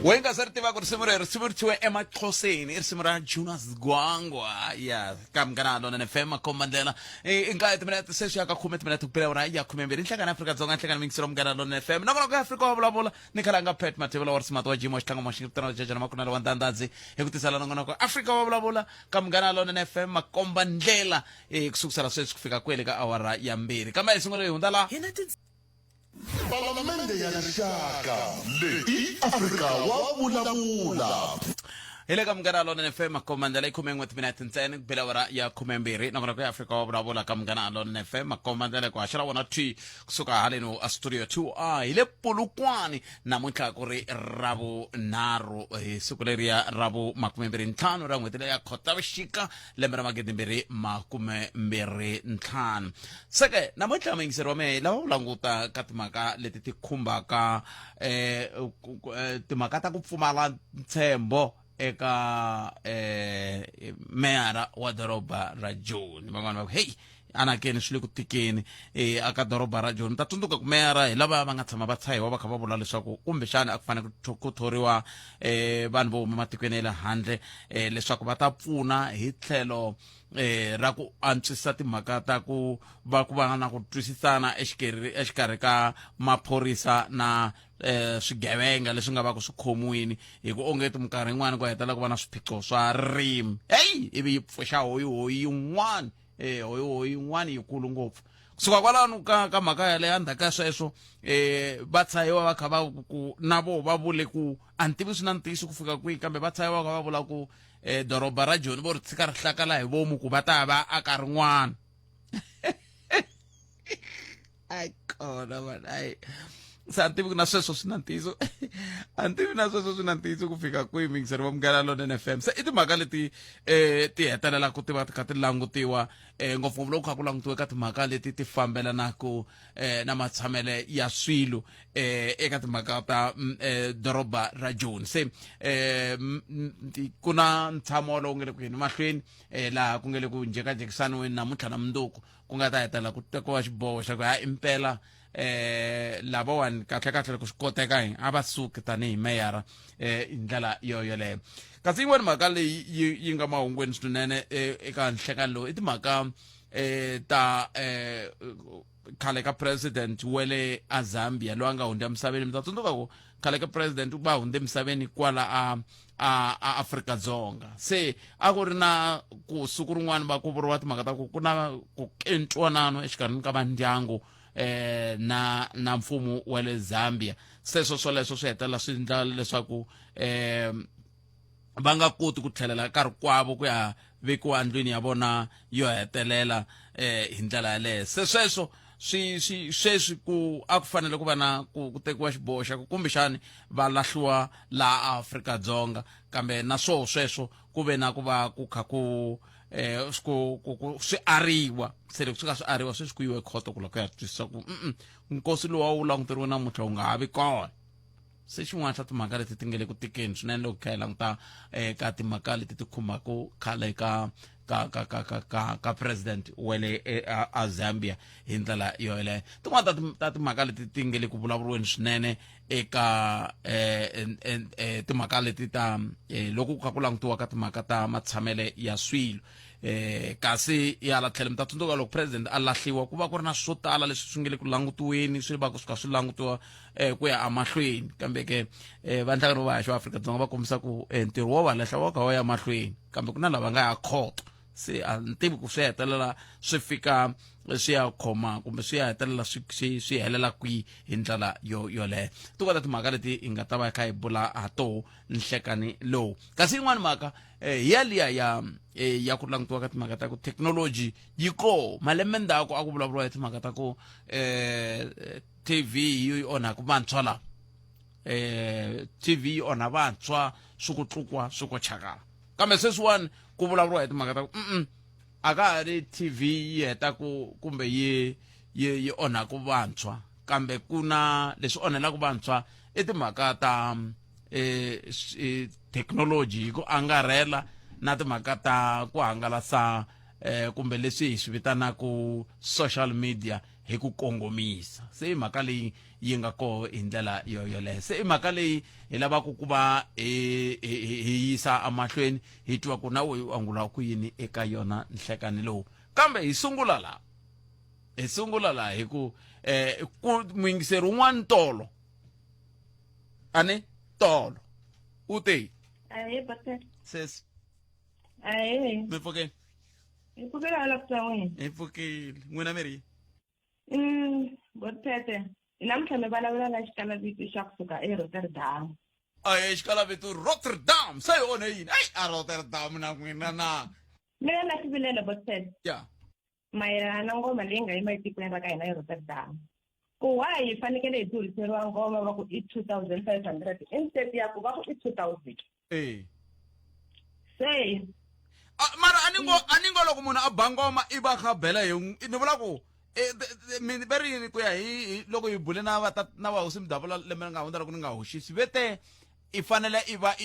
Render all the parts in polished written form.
Wenga sartiva ku risimu rero risimu ritiwe emaxhoseni irisimu ra Jonas Gwangwa ya kamganalo na FM komandela inga etiminete sesha ka khume etiminete kuphela ura ya khume mbili inhlangano Afrika Dzonga inhlangano mingisiro mganalo na FM nokona ku Afrika wabulabula nikhalanga pet matebula wa smart wa jimo xithanga maxingitana jajana makunalo wa ndandazi ekutisala nongona ku Afrika wabulabula kamganalo na FM makombandlela kusukusala sweswi kufika kwele ka awara ya mbili kama isungule hundala Palamende ya Rixaka leyi Afrika wa vulavula. Hele kamganalo na FM komandela ikhume minute ntsena kuphela ura ya khume mbili nokona ku Afrika wa vulavula kamganalo na FM komandela ku hashara wona t kusuka haleno a studio 2 ile Polokwane namuntlha ku ri ravu nharhu siku leriya ravu makume mbirhi ntlhanu ra n'hweti leya Khotavuxika lembe ra magidi mbirhi makume mbirhi ntlhanu seke namuntlha muyingiseri wa mehe lava vulanguta ka timhaka leti ti khumbaka timhaka ta ku pfumala ntshembo eka meyara wa doroba ra Joni van'wana va hey anakeni swi le ku tikeni aka doroba ra Joni ta tsundzuka ku meyara hi lava va nga tshama va tshayiwa va kha va vula leswaku kumbexana a ku fanele ku thoriwa vanhu vo huma matikweni ya le handle leswaku va ta pfuna hi tlhelo ra ku antswisa timhaka ta ku va na ku twisisana exikarhi ka maphorisa na swigevenga leswi nga va ku swi khomiwini hi ku ongeti minkarhi yin'wana ku hetela ku va na swiphiqo swa ririmi hey ivi yi pfuxa hoyi yin'wana hoyi yin'wana yikulu ngopfu kusuka kwalano ka mhaka yaleyo endzhaku ka sweswo va tshayiwa va kha va ku na vo va vule ku a ni tivi swi na ntiyiso ku fika kwihi kambe va tshayiwa va kha va vula ku doroba ra Joni vo ri tshika ri hlakala hi vomu ku va ta va aka rin'wana ai kona man ai se a ni tivi na sweswo swi na ntiyiso a ni tivi na sweswo swi na ntiyiso ku fika kwihi muyingiseri wa Munganalo na FM se i timhaka leti ti hetelela ku tiva ti kha ti langutiwa ngopfungopfu loko kha ku langutiwe ka timhaka leti ti fambelanaka na matshamele ya swilo eka timhaka ta doroba ra Joni se ku na ntshamo lowu nga le ku yeni mahlweni laha ku nga le ku njhekanjhekisaniweni namuntlha na mundzuku ku nga ta hetelela ku tekiwa xiboho xa ku ha impela lavawani kahle loko swi koteka a va suki tanihi meyara hi ndlela yoleyo kasi yin'wana mhaka leyi yi nga mahungweni swinene eka nhlekani lowu i timhaka ta khale ka president wa le Zambia loyi a nga hundza emisaveni mi ta tsundzuka ku khale ka president va hundze emisaveni kwala a Afrika-Dzonga se a ku ri na ku siku rin'wana va ku vuriwa timhaka ta ku na ku ntwanano exikarhini ka vandyangu na mfumo wa le Zambia swoleswo swi hetelela swi endla leswaku va nga koti ku tlhelela nkarhi kwavo ku ya vekiwa ndlwini ya vona yo hetelela hi ndlela yaleyo se sweswo sweswi ku a ku fanele ku va na ku tekiwa xiboho xa ku kumbexani va lahliwa laha Afrika-Dzonga kambe na sweswo ku ve na ku va ku kha ku swi ariwa se loko swi ka swi ariwa sweswi ku yiwe ekhoto ku loko ya twisisa ku nkosi lowu wu languteriwe namuntlha wu nga ha vi kona se xin'wana xa timhaka leti ti nga le ku tikeni swinene loko kha hi languta ka timhaka leti ti khumbaka khale ka president wa le Zambia hi ndlela yoleyo tin'wana ta timhaka leti ti nga le ku vulavuriweni swinene eka timhaka leti ta loko ku kha ku langutiwa ka timhaka ta matshamele ya swilo kasi hala tlhelo mi ta tsundzuka loko president a lahliwa ku va ku ri na swo tala leswi swi nga le ku langutiweni swi va ku swi kha swi langutiwa ku ya emahlweni kambe ke vanhlangano va haxa wa Afrika-Dzonga va kombisa ku ntirho wo va lahla wa kha wa ya mahlweni kambe ku na lava nga ya khoto se a ni tivi ku swi hetelela swi fika swi ya khoma kumbe swi ya hetelela swi helela kwihi hi ndlela yoleyo ti kota timhaka leti hi nga ta va kha hi bula ha toho nhlekani lowu kasi yin'wana mhaka yaliya ya ku langutiwa ka timhaka ta ku technology yi koho malembe ndzhaku a ku vulavuriwa hi timhaka ta ku TV yi onhaka vantshwa laha TV yi onha vantshwa swi ku tlukwa swi ku chakala kambe sweswiwani ku vulavuriwa hi timhaka ta ku a ka ha ri TV yi heta kumbe yi onhaka vantshwa kambe ku na leswi onhelaka vantshwa i timhaka ta technology hi ku angarhela na timhaka ta ku hangalasa kumbe leswi hi swi vitanaka social media hi ku kongomisa. Se mhaka leyi yi nga ko hi ndlela yoleyo. Se mhaka leyi hi lavaka ku va hi yisa amahlweni hi twa ku na we u angula ku yini eka yona nhlekani lowu. Kambe hi sungula laha hi ku muyingiseri un'wana Tolo Tolo u te Aye, Butthead. ses Aye. mi pfukeni I pfukile hala ku tsan'wini. hi pfukile n'wina mi ri Butthead. Namuntlha mi vulavula na xikalavito xa kusuka eRotterdam. xikalavito Rotterdam se hi onhe yini a Rotterdam na n'wina na Mina na xivilelo Butthead. ya Mayelana na ngoma leyi nga yima etikweni ra ka hina eRotterdam. Ku why hi fanekele hi turiseriwa ngoma va ku i 2,500 instead ya ku va ku i 2,000. Se mara ani ngo loko munhu a ba ngoma i va kha bela ni vula ku mi veri yini ku ya hi loko hi bule na vahosi Mdavula lembe ri nga hundza loko ni nga hoxisi vete i fanele i va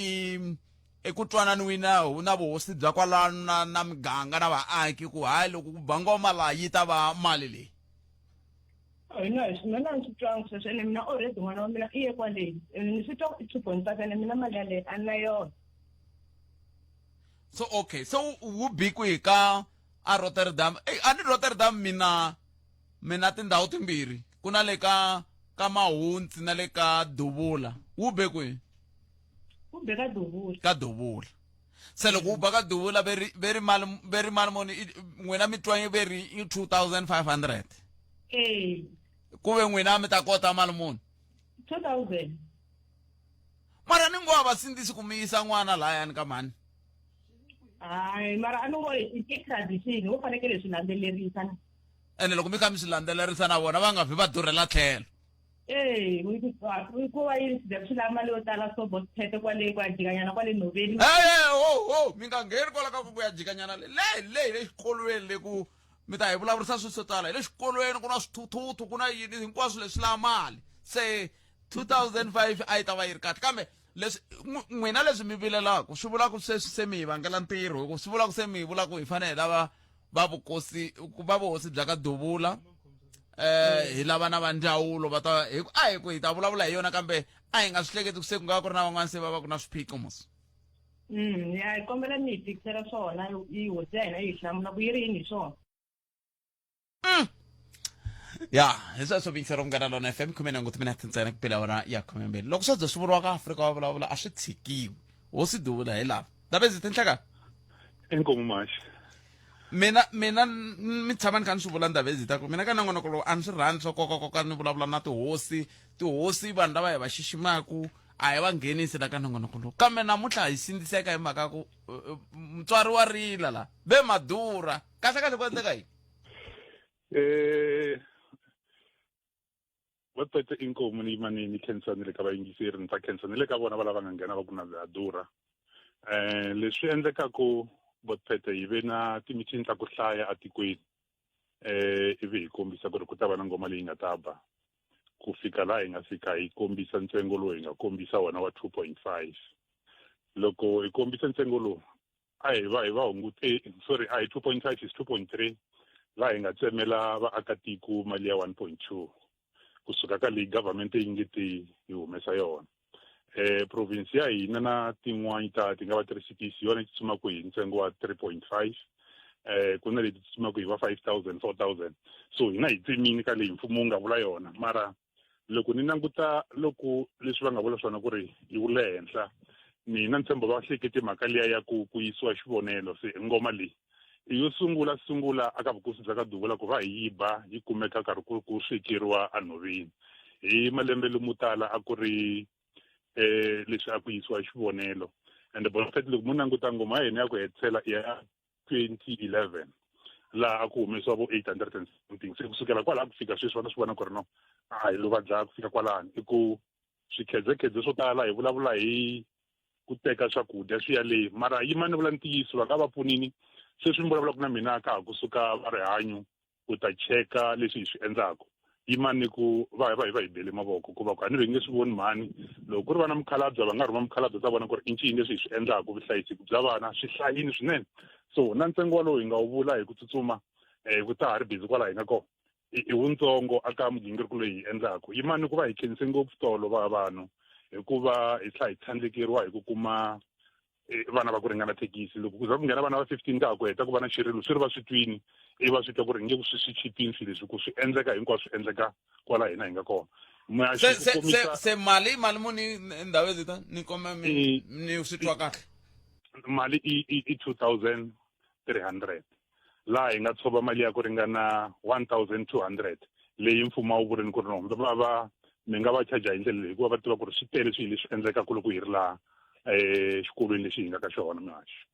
ku twananiwini na vuhosi bya kwalano na miganga na vaaki ku hayi loko ku ba ngoma laha yi ta va mali leyi. mina a ni swi twanga sweswo ene mina already n'wana wa mina i ye kwaleyi ni swi twa ku i 2.5 ene mina mali yaleyo a ni na yona. So okay, so wu bi kwihi ka a Rotterdam? A ni Rotterdam mina tindhawu timbirhi ku na le ka Mahuntsi na le ka Duvula. Wu be kwihi? Wu be ka Duvula. Ka Duvula. Se loko wu ba ka Duvula very mali muni n'wina mi twa veri i 2,500. Ku ve n'wina mi ta kota mali muni? 2,000. Mara ni ngo vasindzisi ku mi yisa n'wana lahayani ka mani? Hayi mara a ni ngo i ti-tradition wu fanekele swi landzelerisa. Ene loko mi kha mi swi landzelerisa na vona va nga vhi va durhela tlhelo. Hikuva yini swi lava mali yo tala so Butthead kwale kwa jikanyana kwale Noveni. Mi nga ngheni kwala ka ku ya jikanyana le xikolweni le ku mi ta hi vulavurisa swilo swo tala hi le xikolweni ku na swithuthuthu ku na yini hinkwaswo leswi lava mali. Se 2,500 a yi ta va yi ri kahle kambe leswi n'wina leswi mi vilelaku swi vula ku se mi hi vangela ntirho hi ku swi vula ku se mi hi vula ku hi fanele hi lava va vuhosi bya ka Duvula hi lava na va ndzawulo va ta hi ku hi ta vulavula hi yona kambe a hi nga swi hleketi ku se ku nga ku ri na van'wana se va va ku na swiphiqo mos. Ya hi kombela mi hi tikisela swona yi hosi ya hina yi hi hlamula ku yi ri yini hi swona. Ya hi sweswo vingisero Munghana Lonene FM 19 minutes ntsena ku pela hora ya 12 loko swo ze swi vuriwa ka Afrika wa vulavula a swi tshikiwi hosi Duvula hi lava Ndabezi tinhlaka Inkomo mashi mina mi tshama ni kha ni swi vula Ndabezi ta ku mina ka nongonoko lowu a ni swi rhandzi swo koka ni vulavula na tihosi vanhu lava hi va xiximaku a hi va nghenisi la ka nongonoko lowu kambe namuntlha hi sindziseka hi mhaka ku mutswari wa rila la ve madura kahle ku endleka yini Butthead inkomo ni mani ni khensanile ka vayingiseri ni ta khensanile ka vona va lava nga nghena va ku na durha leswi endlekaku Butthead hi ve na timitini ta ku hlaya atikweni ivi hi kombisa ku ri ku ta va na ngoma leyi nga ta ba ku fika laha hi nga fika hi kombisa ntsengo lowu hi nga kombisa wona wa 2.5 loko hi kombisa ntsengo lowu a hi va hungute sorry a hi 2.5 is 2.3 laha hi nga tsemela vaakatiko mali ya 1.2 kusuka ka leyi government yi nge ti hi humesa yona province ya hina na tin'wana ti nga va tirhisitis yona yi tsutsumaku hi ntsengo wa 3.5 ku na leti tsutsumaku hi va 5,000 4,000 so hina hi tsemini ka leyi mfumo wu nga vula yona mara loko ni languta loko leswi va nga vula swona ku ri yi wu le henhla mina ni tshemba va hlekete mhaka liya ya ku yisiwa xivonelo se ngoma leyi i yo sungula aka vukosi bya ka Duvula ku va hi yiba yi kumeka karhi ku swekeriwa a Nhoveni hi malembe lomu tala a ku ri leswi a ku yisiwa xivonelo and Butthead loko mu languta ngoma ya hina ya ku hetisela ya 2011 laha a ku humesiwa vo 800 and something se kusukela kwalaha ku fika sweswi vana swi vona ku ri no a hi lo va dlaya ku fika kwalani i ku swikhedzekhedze swo tala hi vulavula hi ku teka swakudya swi ya leyi mara yima ni vula ntiyiso va nga va pfunini se swi vulavulaka na mina ka ha kusuka va rihanyo ku ta cheka leswi hi swi endlaku yima ni ku va hi bele mavoko ku va ku a ni ve nge swi voni mhani loko ku ri vana mukhalabye va nga rhuma mukhalabye ta vona ku ri i ncini leswi hi swi endlaku vuhlayiseki bya vana swi hlayini swinene so na ntsengo walowu hi nga wu vula hi ku tsutsuma ku ta ha ri busy kwala hi nga kona i wutsongo aka migingiriko leyi hi endlaku yi mani ku va hi khense ngopfu tolo vanhu hikuva hi tlha hi tlhandlekeriwa hi ku kuma vana va ku ringana thekisi loko ku za ku nghena vana va 15 ka ha ku heta ku va na xirilo swi ri va swi twini va swi twa ku ri nge ku swi chipini swilo leswi ku swi endleka hinkwaswo swi endleka kwala hina hi nga kona se mali muni ndhawu leta ni komba ni swi twa kahle mali i 2300 laha hi nga tshova mali ya ku ringana 1200 leyi mfumo wu vurini ku ri no mi nga va charge hi ndlela leyi hikuva va tiva ku ri swi tele swilo leswi endlekaka loko hi ri laha xikolweni lexi hi nga ka xona mihaxi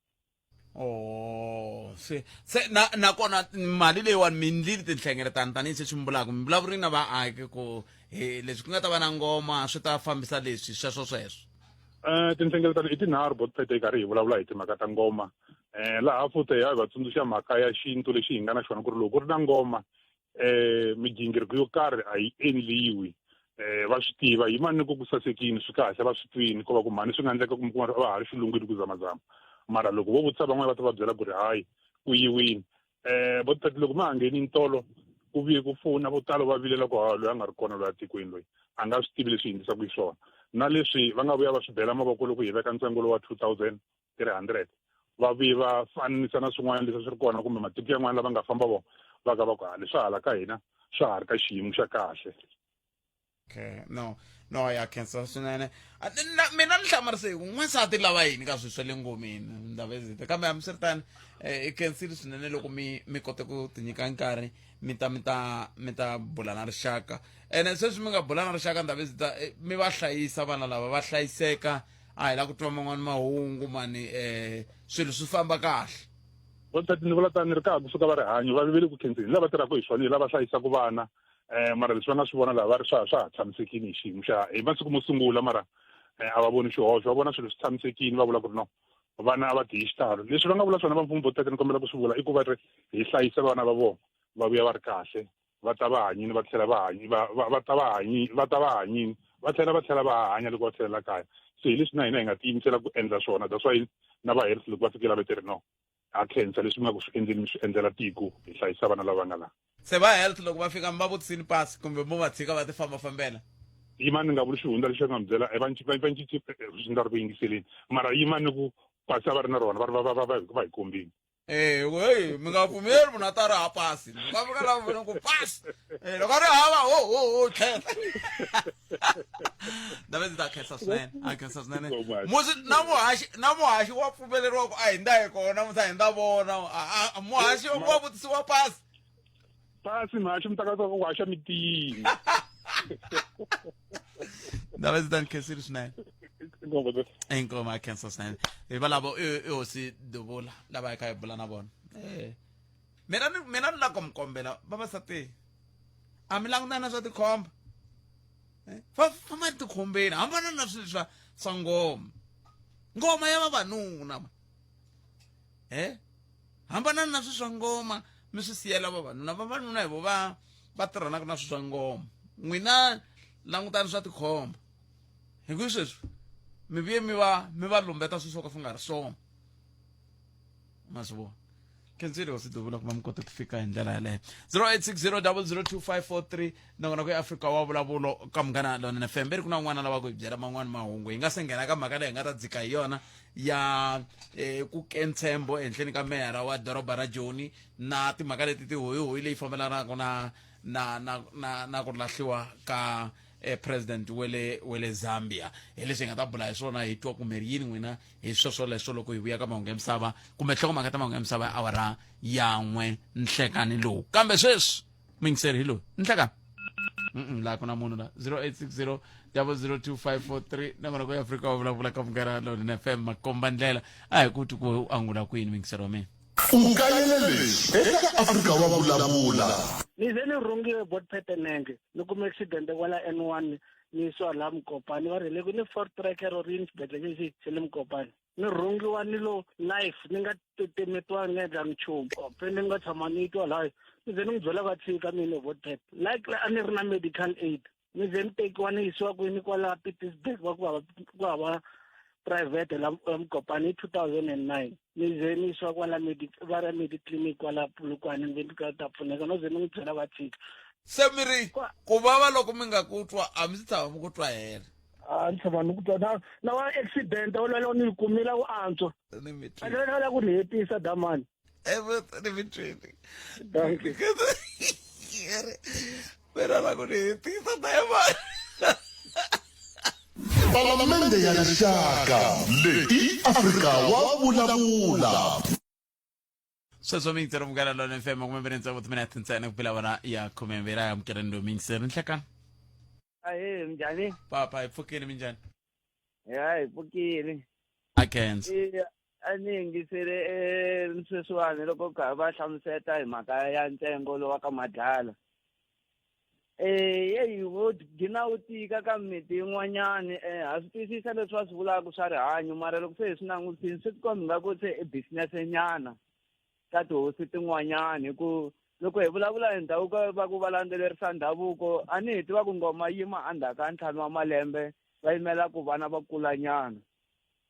se nakona mali leyiwani mi ndlile tinhlengeletano tanihi se swi mi vulaka mi vulavuri na vaaki ku leswi ku nga ta va na ngoma swi ta fambisa leswi sweswo tinhlengeletano i tinharhu botpete hi karhi hi vulavula hi timhaka ta ngoma laha futhi hi va tsundzuxa mhaka ya xintu lexi hi nga na xona ku ri loko ku ri na ngoma migingiriko yo karhi a yi endliwi va swi tiva hi mani ku sasekini swi kahle va swi twini ko va ku mani swi nga endleka ku kuma va ha ri xilungwini ku zamazama mara loko vo vutisa van'wana va ta va byela ku ri hayi ku yiwini botpete loko ma ha ngheni ntolo ku vuye ku pfuna vo tala va vilela ku loyi a nga ri kona loyi a tikweni loyi a nga swi tivi leswi hi endlisaka hi swona na leswi va nga vuya va swi bela mavoko loko hi veka ntsengo lowa 2300 va vuye va fananisa na swin'wana leswi swi ri kona kumbe matiko yan'wana lava nga famba vona va ka va ku leswi hala ka hina swa ha ri ka xiyimo xa kahle okay no ya khensa swinene mina ni hlamarise n'wansati lava yini ka swilo swa le ngomeni ndavezita kambe hambiswiritani i khensile swinene loko mi kote ku tinyika nkarhi mi ta bula na rixaka ene sweswi mi nga bula na rixaka ndavezita mi va hlayisa vana lava va hlayiseka a hi la ku twa man'wani mahungu mani swilo swi famba kahle botpete ni vula tani ni ri kaha kusuka va rihanyo va vivele ku khenseni lava tirhaka hi swona hi lava hlayisaka vana mara leswi va nga swi vona laha va ri swa ha tshamisekini hi xiyimo xa hi masiku mo sungula mara a va voni xihoxo va vona swilo swi tshamisekini va vula ku ri no vana a va tihi xitalo leswi va nga vula swona va mfumo botpete ni kombela ku swi vula i ku va ri hi hlayisa vana va vona va vuya va ri kahle va ta va hanyini va tlhela va hanyini va tlhela va hanya loko va tlhelela kaya se hi leswi na hina hi nga tiyimisela ku endla swona that's why na va health loko va fikela va tiri no ha khensa leswi mi nga ku swi endleni mi swi endlela tiko hi hlayisa vana lava nga laha se va health loko va fika mi va vutisini pasi kumbe mo va tshika va ti fambafambela yimani ni nga vuli xihundla lexi nga mi byela va cinci swi nga ri ku yingiseleni mara yimani ni ku pasi a va ri na rona va hi kombini mi nga pfumeli munhu a ta ri ha pasi mi nga fika lava vona ku pasi loko a ri hava tlhela ndavezita khensa swinene musi na muhaxi wa pfumeleriwa ku a hindza hi kona musa hi nda vona muhaxi wa vutisiwa pasi muhaxi mi taka ku haxa mitini ndavezita ni khensile swinene ingoma khensa swinene hi valavo i hosi duvula lava hi kha hi bula na vona mina ni lava ku mi kombela vavasati a mi langutana swa tikhomba famba tikhombeni hambana na swilo swa ngoma ya vavanuna hambana na swilo swa ngoma mi swi siyela vavanuna hi vo va tirhanaka na swilo swa ngoma n'wina langutani swa tikhomba hi ku sweswi mi vuye mi va lumbeta swilo swo ka swi nga ri swona ma swi vona khensile hosi duvula ku va mi kota ku fika hi ndlela yaleyo 0860002543 nongona ku eAfrika wa vulavulo ka Munghana Lonene FM beri ku na un'wana lava ku hi byela man'wani mahungu hi nga se nghena ka mhaka leyi hi nga ta dzika hi yona ya ku Kentshembo ehenhleni ka meyara wa doroba ra Joni na timhaka leti ti hoyihoyi leyi fambelanaka na ku lahliwa ka president wele Zambia hi leswi hi nga ta bula hi swona hi twa kumbe yini n'wina hi sweswoleswo loko hi vuya ka mahungu ya misava kumbe nhlokomhaka ta mahungu ya misava ya awara yan'we nhlekani lowu kambe sweswi mingiseri hi loyi nhlekani laha ku na munhu la 0860002543 na kona ku eAfrika wa vulavula ka Munghana Lonene FM makomba ndlela a hi ku ti ku angula kwini mingiseri wa mina ukayelele eka Afrika wa vulavula ni ze ni rhungiwe botpete nenge ni kume accident kwala N1 ni swa la Mkopani va rile ku ni fourth tracker or in xibedhlele xi le Mkopani ni rhungiwa ni lo life ni nga tetemetiwa ngedla nchumu pe ni nga tshama ni twa la ni ze ni byela va tshika mina botpete like a ni ri na medical aid ni ze ni tekiwa ni yisiwa kwini kwala Pietersburg va ku hava private la Mkopani 2009 ni ze ni yisiwa kwala medical clinic kwala Polokwane ni ka ta pfuneka no ze ni byela va tshika se miri ku vava loko mi nga ku twa a mi si tshama mi ku twa hela ni tshama ni ku twa na wa accident olwelo ni kumila ku antswa ni mi a lela ku ni hetisa damani ni mi twini thank you pero la ku ni hetisa dayamani Palamende ya rixaka leyi Afrika wa vulavula. sweswo mi yingisela munghana lona FM kumbe ntsengo timinete ntsena ku phela vona ya khomembera ya mukereni loyi mi yingisela nhlekani Ahee minjhani? papa hi pfukile minjhani Ya hi pfukile. a khensa A ni yingisele sweswiwani loko ka va hlamuseta hi mhaka ya ntsengo lowa ka madlala. Yeyi wo gina wu tika ka mimiti yin'wanyani ha swi twisisa leswi va swi vulaka swa rihanyo mara loko se hi swi langutini swi tikomba nga ku se i business nyana ka tihosi tin'wanyani ku loko hi vulavula hi ndhavuko va ku va landzelerisa ndhavuko a ni hi tiva ku ngoma yima endzhaku ka ntlhanu wa malembe va yimela ku vana va kulanyana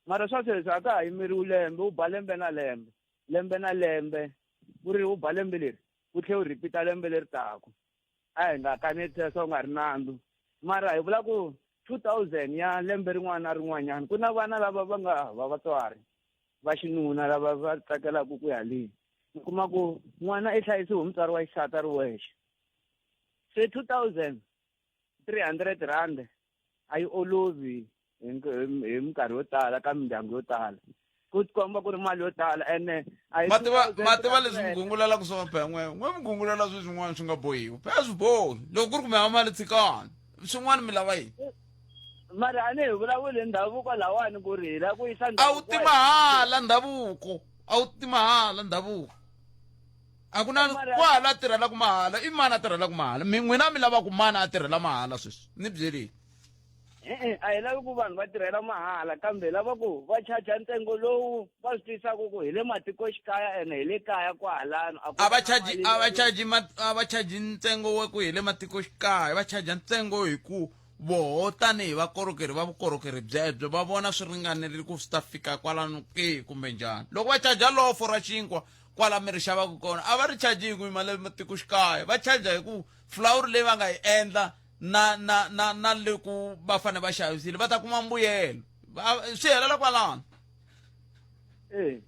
mara swa sweswi a ka ha yimeriwi lembe wu ba lembe na lembe ku ri wu ba lembe leri wu tlhe wu rhipita lembe leri taku a hi nga kanetisa u nga ri nandzu mara hi vula ku 2000 ya lembe rin'wana na rin'wanyana ku na vana lava va nga hava vatswari va xinuna lava va tsakelaka ku ya lini mi kuma ku n'wana i hlayisiwi hi mutswari wa xisati a ri wexe se 2300 rand a yi olovi hi minkarhi yo tala ka mindyangu yo tala ku tikomba ku ri mali yo tala ene mativa leswi mi gungulelaku swona phela n'we mi gungulela swi swin'wana swi nga bohiwi phela swi bohi loko ku ri ku mi hava mali tshikani swin'wana mi lava yini mara a ni hi vulavuli ndhavuko lawani ku ri hi la ku yisa a wu timahala ndhavuko a ku na kwala a tirhelaku mahala i mani a tirhelaku mahala n'wina mi lava ku mani a tirhela mahala sweswi ni byeleni a hi lavi ku vanhu va tirhela mahala kambe hi lava ku va chaja ntsengo lowu va swi twisaka ku hi le matikoxikaya ene hi le kaya kwahalano a va chaji ntsengo wa ku hi le matikoxikaya va chaja ntsengo hi ku voho tanihi vakorhokeri va vukorhokeri byebyo va vona swi ringanerile ku swi ta fika kwalano ke kumbe njhani loko va chaja lofo ra xinkwa kwala mi ri xavaku kona a va ri chaji hi ku hi mali matikoxikaya va chaja hi ku fulawuri leyi va nga yi endla na le ku va fane va xavisile va ta kuma mbuyelo swi helela kwalano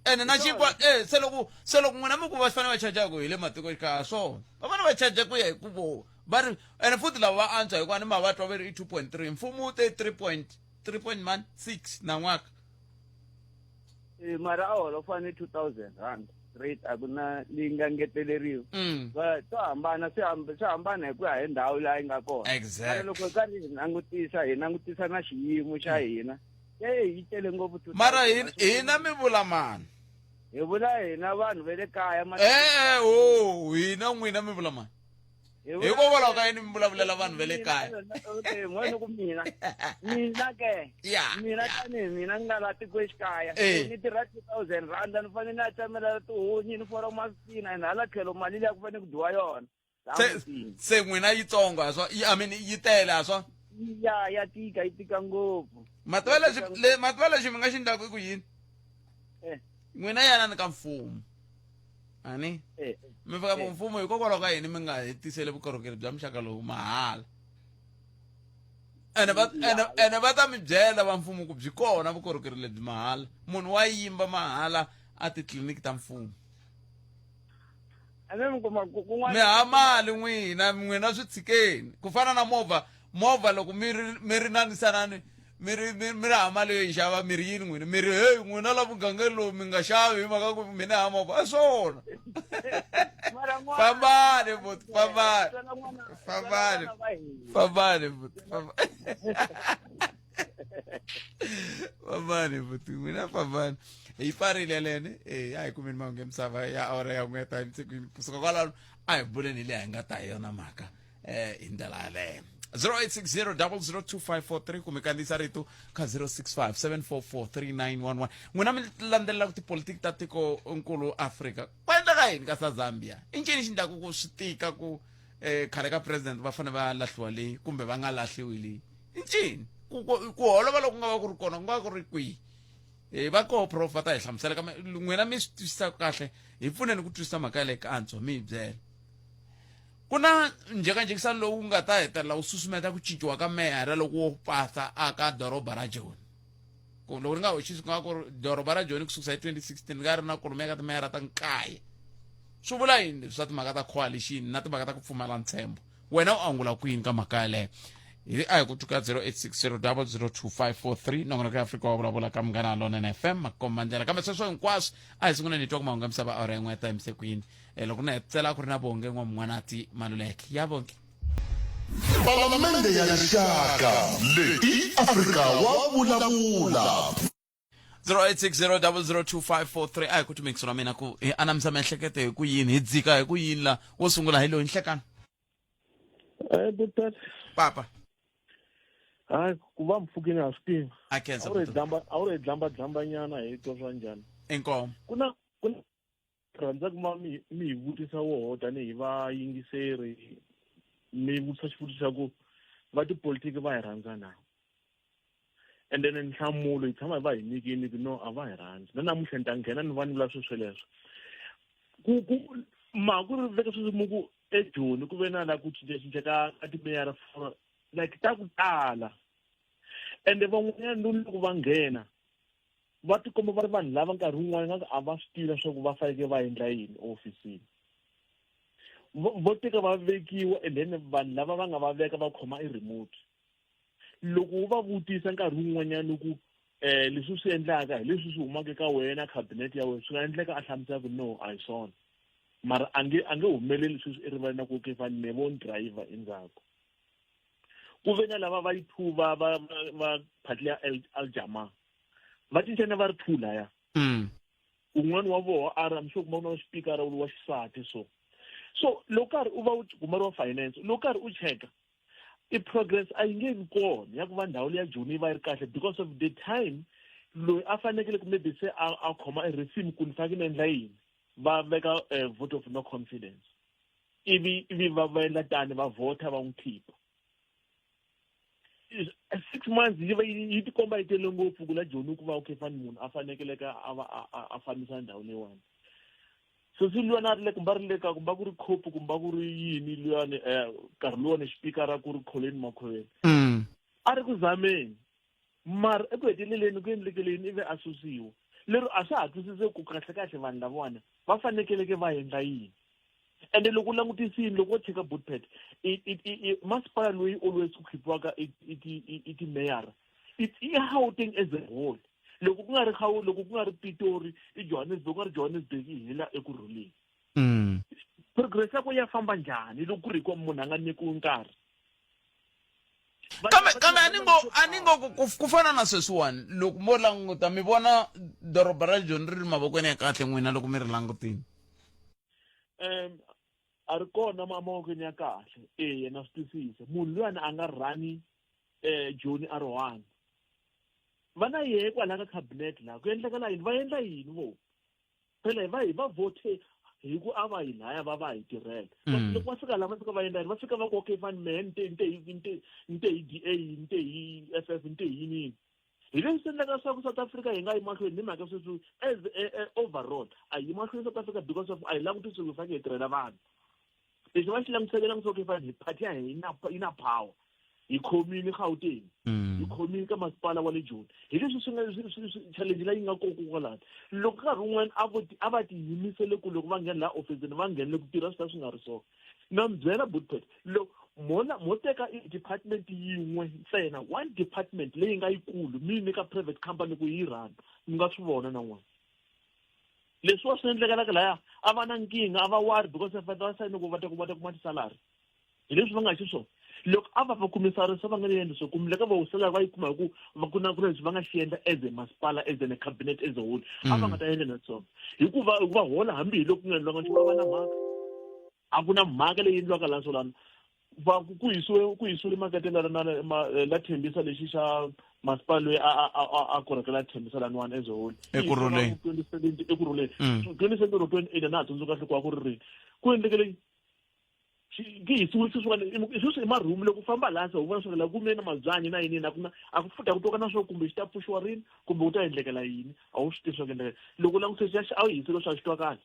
ene na xinkwa se loko n'wina mi ku va fane va chajaku hi le matikoxikaya swona va fane va chaja ku ya hi ku vo va ri ene futhi lava va antswa hikuva ni mavatwa va ri i 2.3 mfumo wu te 3.6 na n'waka mara a holo fane 2000 rand rate a ku na leyi nga ngeteleriwa to hambana swi hambana hi ku ya hi ndhawu laha yi nga kona exactly loko hi karhi hi langutisa na xiyimo xa hina yi tele ngopfu mara hina mi vula mani hi vula hina vanhu va le kaya hina n'wina mi vula mani hikokwalaho ka yini mi vulavulela vanhu va le kaya n'wena ku mina ke mina tanihi mina ni nga la tikoxikaya ni tirha 2000 rand ni fanele ni ya tsamelela tihunyi ni fora masina ene hala tlhelo mali leyi a ku fanele ku dyiwa yona se n'wina yitsongo haswa yi tele haswa ya tika yi tika ngopfu mativa leswi mi nga xi ndlaku i ku yini n'wina yanani ka mfumo ani mi fika vo mfumo hikokwalaho ka yini mi nga hetiseli vukorhokeri bya muxaka lowu mahala ene va ta mi byela va mfumo ku byi kona vukorhokeri lebyi mahala munhu wa yimba mahala a titliliniki ta mfumo mi ha mali n'wina swi tshikeni ku fana na movha loko mi ri nanisanani mi ri ha mali yo yi xava mi ri yini n'wina mi ri heyi n'wina la mugangeni lowu mi nga xavi hi mhaka ku mina ha movha a swona fambani buti fambani buti n'wina fambani hi pfarile lene a hi kumeni mahungu ya misava ya awara ya n'we ta emisikwini kusuka kwalano a hi buleni leyi hi nga ta hi yona mhaka hi ndlela yaleyo 0860 kumbe kandziyisa rito ka 065 744 n'wina mi landzelelaku tipolitiki ta tikonkulu Afrika ku endleka yini ka Zambia i ncini xi ndlaku ku swi tika ku khale ka president va fanele va lahliwa leyi kumbe va nga lahliwi leyi i ncini ku holova loko nga va ku ri kona ku nga va ku ri kwihi va koho prof va ta hi hlamusela ka n'wina mi swi twisisa kahle hi pfuneni ku twisisa mhaka ya le ka antswa mi hi byela ku na njhekanjhekisano lowu nga ta hetelela wu susumeta ku cinciwa ka meyara loko wo pasa aka doroba ra joni loko ri nga hoxisi ku nga ku doroba ra joni kusuka hi 2016 ri nga ri na kulume ka timeyara ta 9 swi vula yini swa timhaka ta coalition na timhaka ta ku pfumala ntshembo wena u angula kwini ka mhaka yaleyo a hi ku tuka 0860002543 nongonoko ya afrika wa vulavula ka Munghana Lonene FM makomba ndlela kambe sweswo hinkwaswo a hi sungula ni twa ku mahungu ya misava awara yin'we ta emisekuini loko na hetisela ku ri na vonge n'wan'wanati Maluleke ya vonge Palamende ya rixaka leyi Afrika wa vulavula 0860002543 a hi ku tumekisela ra mina ku hi anamisa miehleketo hi ku yini hi dzika hi ku yini la wo sungula hi loyi nhlekani Butat. papa Hayi ku va Mfukeni a swi tivi. a khensa A wu ri dlamba nyana hi twa swa njhani. inkomo Ku na rhandza ku mi hi vutisa woho tanihi vayingiseri mi vutisa xivutiso xa ku va tipolitiki va hi rhandza na. And then nhlamulo hi tshama hi va hi nyikini ku no a va hi rhandzi. Na namuntlha ni ta nghena ni va ni vula sweswo. Ku ku ri veka sweswi ku eJoni ku ve na la ku cinca ka timeyara for like ta ku tala ende van'wanyana loko va nghena va tikomba va ri vanhu lava nkarhi wun'wana nga a va swi tiva swa ku va fanekele va endla yini ofisini vo teka va vekiwa and then vanhu lava va nga va veka va khoma i remote loko u va vutisa nkarhi wun'wanyana ku leswi swi endlaka hi leswi swi humaka ka wena cabinet ya wena swi nga endleka a hlamusela ku no a hi swona mara a nge humeleli sweswi erivaleni ku ke fane ne von driver endzhaku ku ve na lava va yi 2 va party ya Al-Jama va cincana va ri 2 laya un'wana wa voho a ri amsho kuma na speaker wa xisati so loko karhi u va u kuma ro finance loko karhi u cheka i progress a yi nge vi kona ya ku va ndhawu leya Joni va yi ri kahle because of the time loyi a fanekele ku maybe se a khoma receive ku ni fanekele endla yini va veka vote of no confidence ivi va endla tani va vota va n'wi khipa 6 months yi tikomba yi tele ngopfu ku la Joni ku va okay fani munhu a fanekele ka a fambisa ndhawu leyiwani so swi lwa na ri le kumba ri le ka kumba ku ri khopu kumba ku ri yini luyani nkarhi luwani xipikara ku ri Colin Makhwele a ri ku zameni mara eku heteleleni ku endlekeleni ivi a susiwa lero a swa ha twisise ku kahle vanhu lavona va fanekele ke va endla yini ende loko u langutisini loko wo cheka Buttpet masipala loyi always ku khipiwaka i timeyara i Gauteng as a whole loko ku nga ri Pitori i Johannesburg ku nga ri Johannesburg hi hela ekurhuleni progress yako ya famba njhani loko ku ri kwa munhu a nga nyikiwi nkarhi kambe ani ngo ku fana na sweswiwani loko mo languta mi vona doroba ra Joni ri ri mavokweni ya kahle n'wina loko mi ri langutini a ri kona mavokweni ya kahle na swi twisisa munhu luyani a nga rhani Joni a ri one va na yehe kwala ka cabinet la ku endlekala yini va endla yini vo phela hi va vote hi ku a va hi laya va hi tirhela loko va fika lava fika va endla va fika va ku okay fine man nte hi DA nte hi FF nte hi yini hi leswi swi endlaka swa ku South Africa hi nga yi mahlweni ni mhaka sweswi as overall a yi mahlweni South Africa because of a hi langutisi ku fanele hi tirhela vanhu lexi va xi langutiseke ku okay fine hi party ya hina yi na power hi khomini Gauteng hi khomini ka masipala wa le Joni hi leswi swi nga challenge la yi nga koko kwalani loko nkarhi wun'wana a va ti yimisele ku loko va nghena la ofisini va nghenele ku tirha swi nga ri so na byela Buttpet mo teka department yin'we ntsena one department leyi nga yikulu mi nyika private company ku yi run mi nga swi vona na n'wana leswi wa swi endlekelaka laya a va na nkingha a va worry because va sayini ku va ta kuma tisalari hi leswi va nga xiswona loko a va komisarisa va nga le endla swo kumuleka va usela va yi kuma hi ku va ku na ku leswi va nga xi endla as a masipala as a cabinet as a whole a va nga ta endla na swona hikuva hola hambi hi loko ku nga endliwanga nchumu va na mhaka a ku na mhaka leyi endliwaka laha solani va ku yisiwe makete la Thembisa lexi xa masipala loyi a korhokela Thembisa laniwani as a whole ekurhuleni 2017 na tsundzuka kahle ku ri ku endlekele ke yisiwe sweswi i marhumu loko famba laha u vona swa la kumbe na mabyanyi na yini a ku futa ku toka na swo kumbe xi ta pfuxiwa rini kumbe u ta endlekela yini a wu swi tivi swa ku endlekela loko langutisa a wu yisile swa xitwakala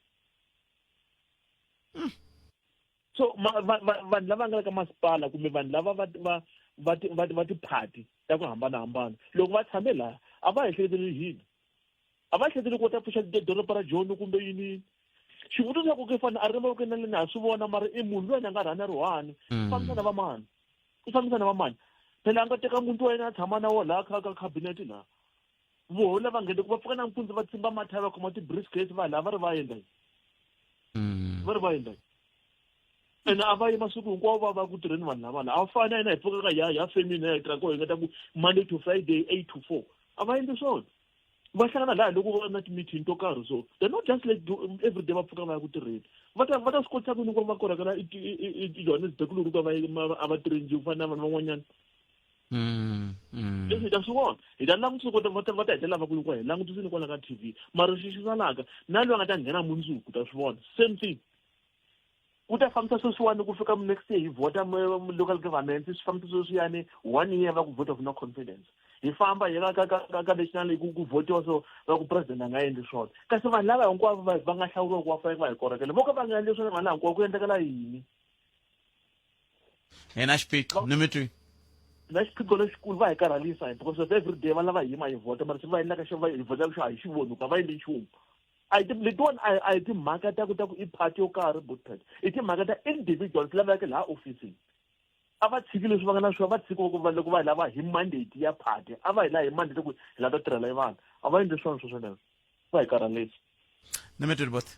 so vanhu lava nga le ka masipala kumbe vanhu lava va tiphati ta ku hambanahambana loko va tshame laha a va ehleketeli hina a va ehleketeli ku ta pfuxa doroba ra Joni kumbe yini xivutiso ku ke fana a ri mavokweni na le na swi vona mara i munhu loyi a nga rhana ruhani u fambisa na va mani phela a nga teka muntu wa yena a tshama na wo laha ka cabinet laha voho lava nghene ku va pfuka nampundzu va tsimba mathaya va khoma ti-briskets va laha va ri va endla ene a va yi masiku hinkwawo va ku tirheni vanhu lavana a va fani na yena hi pfukaka hi femini hi tirha koho hi nga ta ku Monday to Friday 8 to 4 a va endli swona va hlangana laha loko va na ti-meeting to karhi so they're not just like every day va pfuka va ya ku tirheni va ta swi kotisa ku ni ku va korhekela Johannesburg loko ka a va tirheni ku fana na vanhu van'wanyana leswi hi ta swi vona hi ta langutisa ku va ta hetelela va ku hi langutisini kwala ka TV mara xi salaka na loyi a nga ta nghena mundzuku ta swi vona same thing u ta fambisa sweswiwani ku fika next year hi vota local government swi fambisa sweswiyani 1 year va ku vote of no confidence hi famba hi ka national ku votiwa so va ku president a nga endli swona kasi vanhu lava hinkwavo va nga hlawuriwa ku va fanele va hi korhekela vo ka va nga endli swona vanhu hinkwavo ku endlekela yini hina xiphiqo nimitwi na xiphiqo lexikulu va hi karhalisa because of every day va lava hi yima hi vota mara swi va endlaka xo va hi votaka xo a hi xi voni ku va endli nchumu letiwani a hi timhaka ta ku i party yo karhi Bootpet i timhaka ta individuals lava yake laha ofisini a va tshiki leswi va nga na swona va tshiki loko va hi lava hi mandate ya party a va hi laha hi mandate ku hi lava ta tirhela hi vanhu a va endli swona swoswoleswo va hi karhalisa nimitwi bot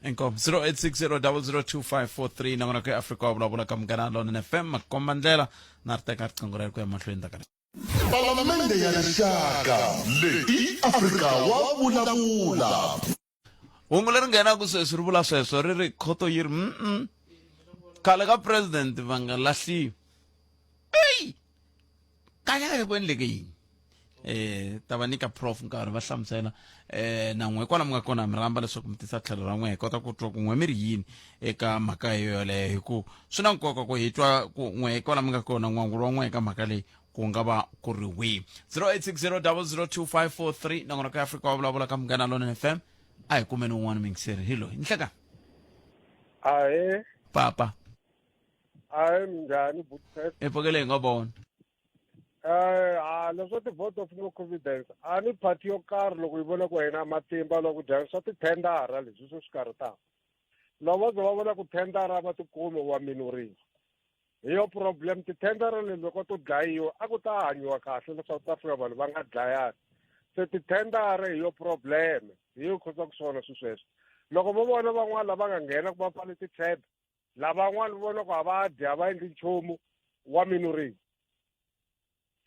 Enkom 0860002543 nangona ku Africa wa vulavula ka Munghana Lonene FM makomba ndlela na ri teka riqingho ra ku ya mahlweni ta Palamende ya rixaka leyi Afrika wa vulavula hungu leri nghenaka sweswi ri vula sweswo ri ri khoto yi ri khale ka president va nga lahliwi eyi kayaka ku endleke yini ta va nyika prof nkarhi va hlamusela na n'we kwala mi nga kona mi ramba leswaku mi tisa tlhelo ra n'we hi kota ku twa ku n'we mi ri yini eka mhaka yoyoleyo hi ku swi na nkoka ku hi twa ku n'we kwala mi nga kona n'wangulo wa n'we eka mhaka leyi ku nga va ku ri wihi 0860002543 nangona ka Africa wa vulavula ka Munghana Lonene FM a hi kumeni un'wana mingiseri hi loyi nhleka Ahe papa ahe minjhani Bootpet epokele hi nga vona leswo ti-vote of no confidence a ni party yo karhi loko hi vona ku hina matimba loko dya swa tithendara leswi swi karhi ta loko va ze va vona ku thendara va tikumi wa minorini hi yo problem tithendara leti loko to dlayiwa a ku ta hanyiwa kahle na South Africa vanhu va nga dlayani se tithendara hi yo problem hi yo khosa ku swona sweswo loko vo vona van'wana lava nga nghena ku va pfale tithenda lavan'wana vona ku a va dya va endli nchumu wa minorini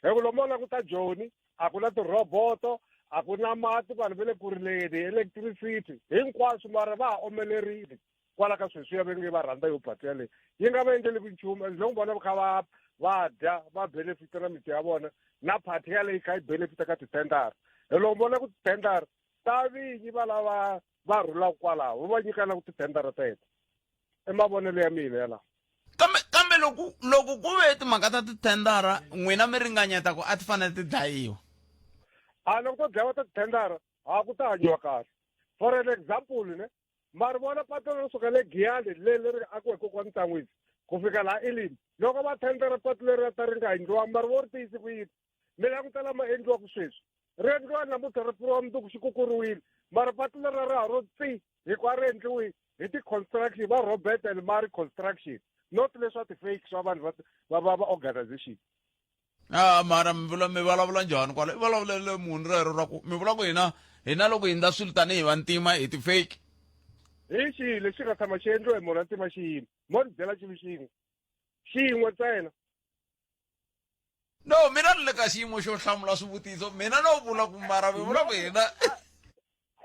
hi ku lomu vona ku ta Joni a ku na tiroboto a ku na mati vanhu va le kurileni electricity hinkwaswo mara va ha omelerile kwala ka sweswiya va nge va rhandza yo party yaleyi yi nga va endleli nchumu loko vona va kha va dya va benefita na miti ya vona na party yaleyi kha yi benefita ka tithendara hi loko vona ku tithendara ta vinyi va lava va rhulaka kwalaho va nyikana ku tithendara teto i mavonelo ya mina yalaho kambe loko ku ve timhaka ta tithendara n'wina mi ringanyeta ku a ti fanele ti dlayiwa a loko to dlayiwa ta tithendara a ku ta hanyiwa kahle for an example ne mari vona patu leri suka le Giyani leri akiweke kwa Ntlangwini ku fika laha Elimi loko va thendera patu leri ta ri nga endliwangi mari vo ri tiyisi ku yini mi languta lama endliwaka sweswi ri endliwa namuntlha ri pfuriwa mundzuku xi kukuriwile mara patu leri ri ha ro tsi hikuva ri endliwile hi ti-construction va Robert and Mary construction not leswa ti-fake swa vanhu va organization mara mi vulavula njhani kwala i vulavulele munhu rero ra ku mi vula ku hina loko hi ndla swilo tanihi vantima hi ti-fake hi xihi lexi nga tshama xi endliwa hi munhu a ntima xiyini mo ni byela xivi xin'we ntsena no mina ni le ka xiyimo xo hlamula swivutiso mina no vula ku mara mi vula ku hina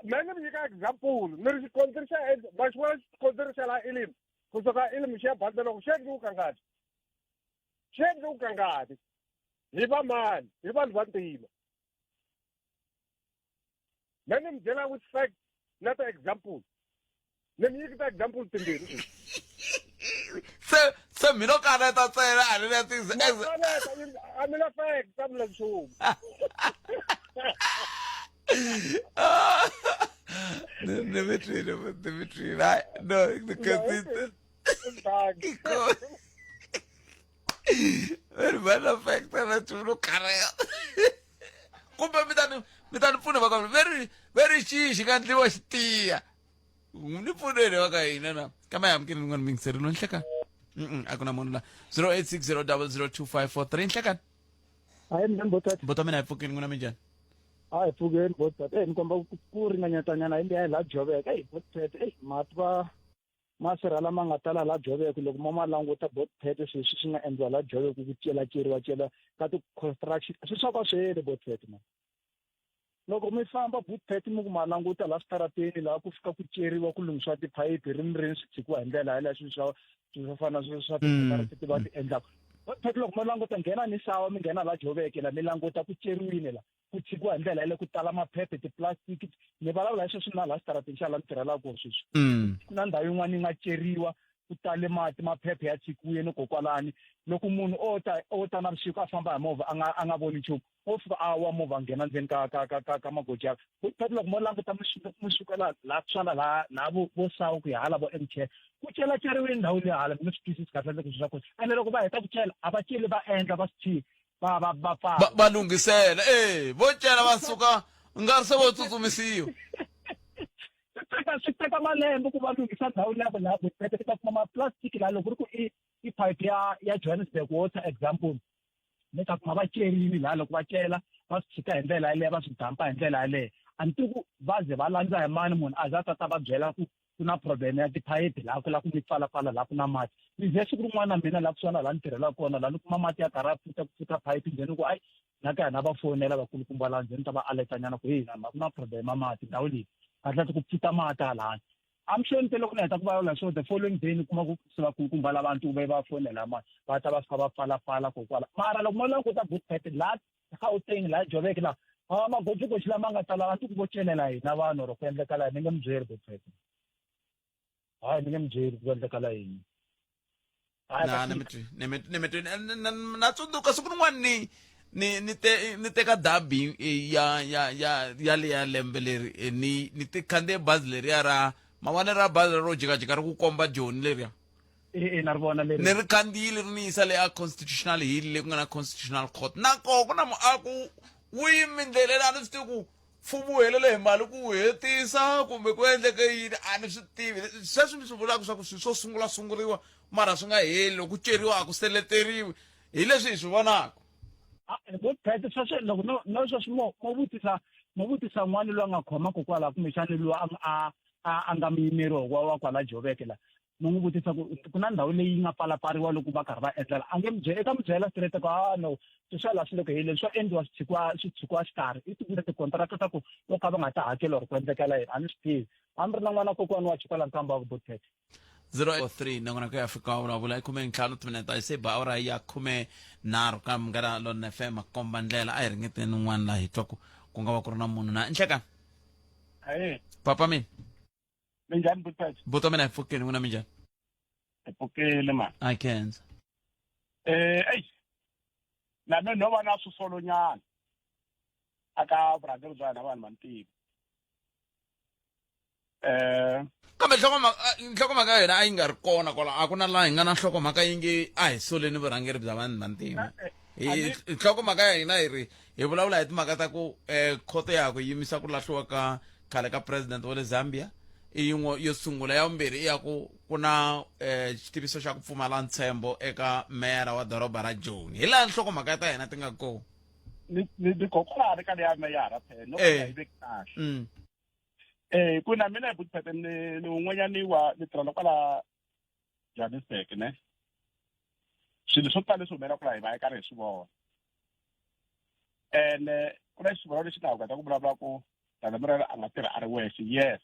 mina ni nyika example ni ri xikontiri xa va xi vona xikontiri xa laha Elimi kusuka Elimi xi ya Banda loko xi endliwe ka ngati hi va mani hi vanhu va ntima mina ni byela with fact na ta-example ni mi nyiki ta-example timbirhi se mina kaneta ntsena a ni a mi na fact ta mila nchumu Dimitri, no, because very benefactor na tulo kareo kumbe mi ta ni pfuna va ka very xixi ka ndliwa xitiya ni pfuneni va ka hina na kambe amukeli n'wana mingiseri lo nhleka a ku na munhu la 0860002543 nhlekani hayi mina Bothati bota mina hi pfukeni n'wana minjhani hayi pfukeni Bothati ni komba ku ringanyetanyana hi liya la Jobek Bothati mati va masirha lama nga tala la Jobek loko ma languta Bothati swi nga endliwa la Jobek ku cela ka ti-construction swi swa ka swi hele Bothati man loko mi famba Bothati mi ku ma languta la switarateni laha ku fika ku ceriwa ku lunghisiwa tiphayiphi rini swi tshikiwa hi ndlela yaleyo swi fana swa ti va ti endlaka Bothati loko mi languta nghena ni sawa mi nghena la Jobek la mi languta ku ceriwile la ku tshikiwa hi ndlela yaleyo ku tala maphephe tiplastiki ni vulavula hi sweswi na la xitarateni xa la ni tirhelaka kona sweswi ku na ndhawu yin'wana yi nga ceriwa ku tale mati maphephe ya tshikiwile kokwalani loko munhu o ta na vusiku a famba hi movha a nga voni nchumu o fika a wa movha a nghena ndzeni ka magoji yako Bothati loko mo languta mi sukela la swala la vo sawu ku hala vo MTN ku celaceriwile ndhawu leyi hala mi swi twisisi kahle loko swi swa kona ene loko va heta ku cela a va celi va endla va swi va lunghisela vo cela va suka nga ri se vo tsutsumisiwa swi teka malembe ku va lunghisa ndhawu leyo laha Bothati ka kuma maplastiki la loko ri ku i pipe ya Johannesburg water example mi ta kuma va cerile laha loko va cela va swi tshika hi ndlela yaleyo va swi dampa hi ndlela yaleyo a ni tivi ku va ze va landza hi mani munhu a za ta va byela ku na problem ya tiphayiphi laha ku la ku mi pfalapfala laha ku na mati ni ze siku rin'wana na mina laha kusuhana laha ni tirhelaka kona laha ni kuma mati ya karhi a futa phayiphi ndzeni ku ayi na ka hina va fonela vakulukumba laha ndzeni ta va aletanyana ku hina ku na problem ya mati ndhawu leyi kahlati ku pfuta mati halani amshoni loko ni heta ku vulavula so the following day ni kuma ku se vakulukumba lavantu va fonela mani va ta va fika va pfalapfala kokwala mara loko mo languta Bothati laha Gauteng laha Jobek laha magojigoji lama nga tala vantu ku vo celela hina vanhu ro ku endleka laha ni nge mi byeri Bothati hayi ni nge mi byeri ku endleka laha yini na tsundzuka siku rin'wana ni teka dabi ya leya lembe leri ni ti khandziye bazi leriya ra mavona ra bazi ro jikajika ri ku komba Joni leriya na ri vona leri ni ri khandziyile ri ni yisa leya constitutional hill leyi ku nga na constitutional court nako ku na muaku wu yimi ndlela leyi a ni swi tivi ku mfumo wu helele hi mali ku hetisa kumbe ku endleke yini a ni swi tivi sweswi mi swi vulaka swa ku swilo swo sunguriwa mara swi nga heli loko ku ceriwa a ku seleteriwi hi leswi hi swi vonaka Bothati sweswo loko no sweswi mo vutisa n'wana loyi a nga khoma kokwalaho kumbexani loyi a nga muyimeri wa kwala Jobek la ni n'wi vutisa ku na ndhawu leyi nga pfalapfariwa loko va karhi va endlela a nge eka mi byela straight ku no swi laha swi le ku heleni swo endliwa swi tshikiwa xikarhi i tivile tikontaraka ta ku vo ka va nga ta hakela or ku endlekela yini a ni swi tivi hambi ri na n'wana kokwani wa chikwala nkambi wa Bothati 083 nangona ku ya fika wa vulavula 15 timinete a se ba awara ya 13 ka Munghana Lonene FM komba ndlela a hi ringeteni n'wana laha hi twaku ku nga va ku ri na munhu na nhlekani papa mina minjhani Bothati buto mina hi pfukeni n'wina minjhani hi pfukile man a kenza na mina no va na swisolonyana aka vurhangeri bya hina vanhu vantima kambe nhlokomhaka ya hina a yi nga ri kona kwala a ku na laha hi nga na nhlokomhaka yi nge a hi soleni vurhangeri bya vanhu vantima nhlokomhaka ya hina hi vulavula hi timhaka ta ku khoto ya ku yimisa ku lahliwa ka khale ka president wa le Zambia i yin'we yo sungula ya vumbirhi i ya ku na xitiviso xa ku pfumala ntshembo eka meyara wa doroba ra Joni hi laha nhlokomhaka ta hina ti nga kona ni kokwalani ka leya meyara phela yi veki kahle ku na mina hi Bothati ni un'wanyani ni tirhela kwala Johannesburg ne swilo swo tala leswi humelela kwala hi va hi karhi hi swi vona ene ku na xivulwa lexi nga hukata ku vulavula ku Dzanamira a nga tirhi a ri wexe yes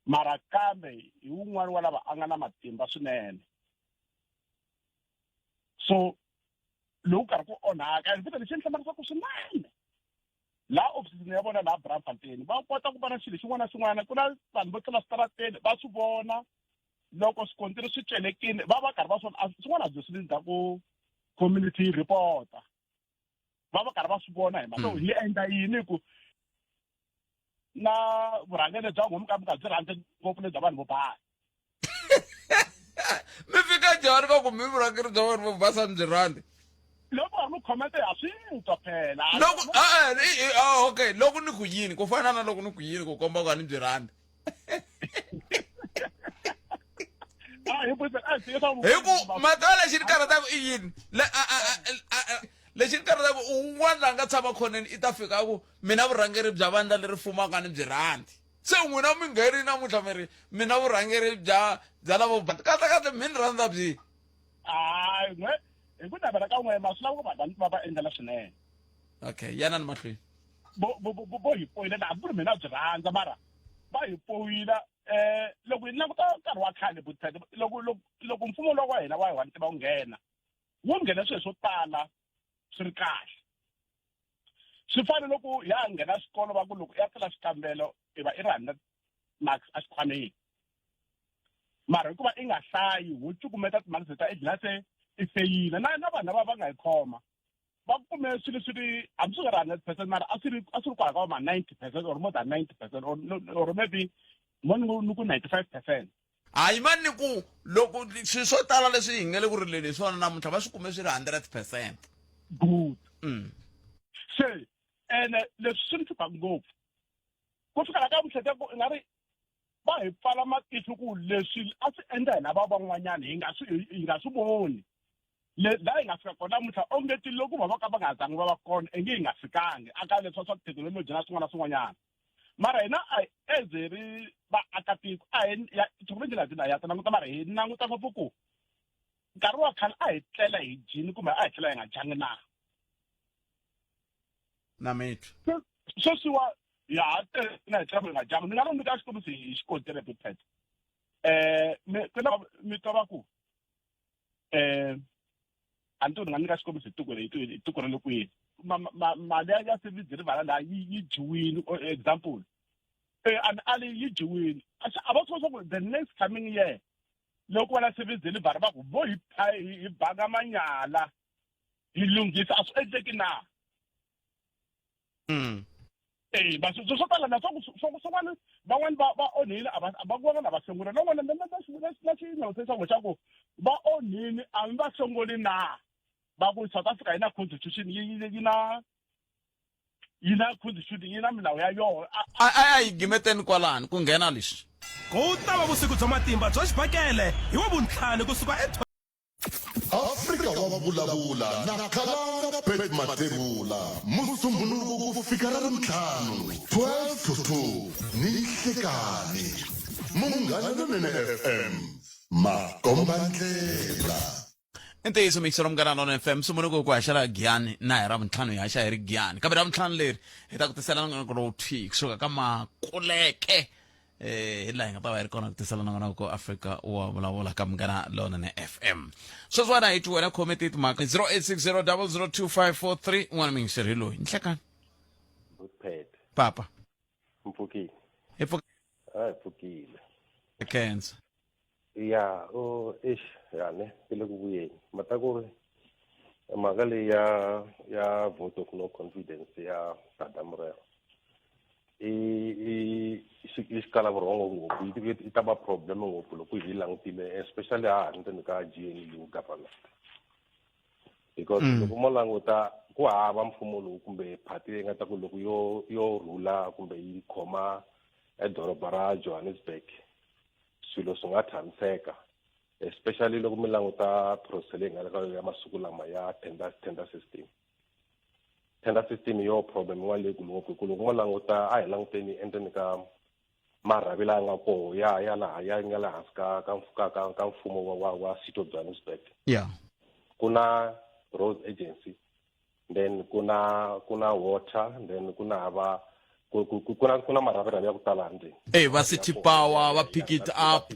mara kambe hi wun'wana wa lava a nga na matimba swinene so loko karhi ku onhaka ni lexi ni hlamarisa swinene laha ofisini ya vona laha Braamfontein va kota ku vona xilo xin'wana na xin'wana ku na vanhu vo tlela switarateni va swi vona loko swikontiri swi celekile va karhi va swona swin'wana a byo swi ndla ku community reporter va karhi va swi vona hi mhaka hi endla yini ku na vurhangeri bya n'wina ka byi rhandze ngopfu lebya vanhu vo basa njhani ka ku mi vurhangeri bya wena vo basa R100 loko a mi khomete ha swintwa phela loko okay loko ni ku yini ku fana na loko ni ku yini ku komba ku a ni R100 hi ku mhaka lexi ni karhataka i yini lexi ni karhataka un'wana la nga tshama khoneni i ta fika ku mina vurhangeri bya vandla leri fumaka ni byi rhandzi se n'wina mi ngheri namuntlha mi ri mina vurhangeri bya lavo kahle mi ni rhandza byi hayi n'we hi ku navela ka n'we ma swi lava ku vadanti va va endlela swinene okay yana ni mahlweni bo hi poyile laha ku ri mina byi rhandza mara va hi poyila loko hi languta nkarhi wa khale Buthete loko mfumo loko wa hina wa hi wa tiva wu nghena wu nghena swilo swo tala swi ri kahle swi fana loko ya nghena xikolo va ku loko ya tsala xikambelo i va i ri 100 marks a xikhwameni mara hikuva i nga hlayi wu cukumeta timarks ta i dlina se i feyila na vanhu lava va nga hi khoma va kume swilo swi ri hambi swi nga ri 100% mara a swi ri kwala ka ma 90% or more than 90% or maybe mo ni ku 95%. hayi mani ku loko swilo swo tala leswi hi nga le ku rileni hi swona namuntlha va swi kume swi ri 100%. Good. Se ene leswi swi ni hlupha ngopfu ku fika la ka Buthete ku i nga ri va hi pfala matihlo ku leswi a swi endla hina va van'wanyana hi nga swi voni laha hi nga fika kona namuntlha ongeti loko va ka va nga zangi va va kona enge hi nga fikangi aka leswa swa thekinoloji na swin'wana na swin'wanyana mara hina as hi ri vaakatiko a hi thekinoloji laha tina hi ya ti languta mara hi languta ngopfu ku nkarhi wa khale a hi tlela hi jini kumbe a hi tlela hi nga jangi na namitwa sweswiwa ya na hi tlela hi nga jangi ni nga lombika xikombiso hi xikotere Buthete mi twa ku anto ni nga nyika xikombiso hi tiko ra le kwini mali ya service rivala laha yi dyiwini example ali yi dyiwini a va swi ku the next coming year loko wena service delivery va ku vo hi banga manyala hi lunghisa a swi endleki na va swo tala na swin'wana van'wani va onhile a va ku van'wana a va sungula nan'wana na xinavutiso xa ku va onhile a mi va sunguli na va ku South Africa yi na constitution yi na constitution yi na milawu ya yona a yi gimeteni kwalani ku nghena lexi ku ta va vusiku bya matimba bya xibakele hi wa vuntlhanu kusuka Afrika wa vulavula na Khalanga Bet Matebula musumbhunuku ku fika ra Ravutlhanu 12 to 2 ni nhlekani Munghana Lonene FM Makombandlela ntiyiso mikiselo Munghana Lonene FM sumunuku ku haxela Giyani na hi Ravutlhanu hi haxa hi ri Giyani kambe Ravutlhanu leri hi ta ku tisela nongonoko lowu thwi kusuka ka Makuleke hi laha hi nga ta va hi ri kona ku tisela nongonoko ko Afrika wa vulavula ka Munghana Lonene FM sweswiwana hi wena khomete timhaka 0860002543 n'wana mingiseri hi loyi nhlekani Buthete papa mpfukile hi pfukile cancer ya yani ke le ku vuyeni mata ku ri mhaka leyi ya vote of no confidence ya Tata Murero i xikala vurhongo ngopfu yi ta va problem ngopfu loko hi langutile especially endzeni ka GNU government because loko mo languta ku hava mfumo lowu kumbe party leyi nga ta ku loko yo rhula kumbe yi khoma edoroba ra Johannesburg swilo swi nga tshamiseka especially loko mi languta process leyi nga ya masiku lama ya tender system yo problem wa le ku loko mo languta a hi languteni endzeni ka marhavi la nga koho ya laha ya nga laha hansi ka mfumo wa City of Johannesburg kuna road agency then kuna water then kuna marhavi ya ku tala ndzeni va City Power va pick it up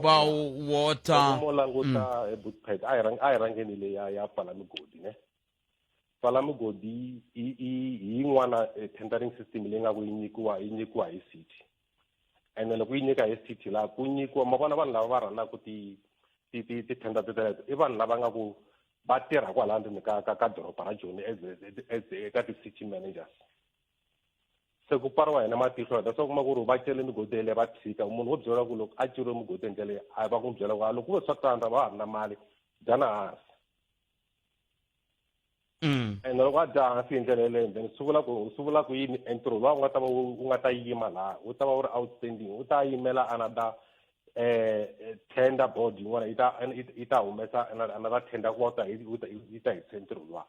va water mo languta Buthete a hi rangeni le ya pfala migodi ne pfala migodi hi yin'wana tendering system leyi nga ku yi nyikiwa hi city ene loko yi nyika hi city laha ku nyikiwa ma vona vanhu lava va rhanaka ti-tender teleto i vanhu lava nga ku va tirha kwala ndzeni ka doroba ra Joni eka ti-city managers se ku pariwa hina matihlo that's kuma ku ri va cele migodi leyi va tshika munhu wo byela ku loko a ceriwe migodi ndlela leyi a va ku byela ku loko ku ve swa tandza va ha ri na mali dyana hansi and loko a dya hansi hi ndlela yeleyo then swi vula ku yini entirho lowa u nga ta yima laha wu ta va wu ri outstanding wu ta yimela another tender board yin'wana yi ta humesa another tender ku va yi ta hi ntirho luwa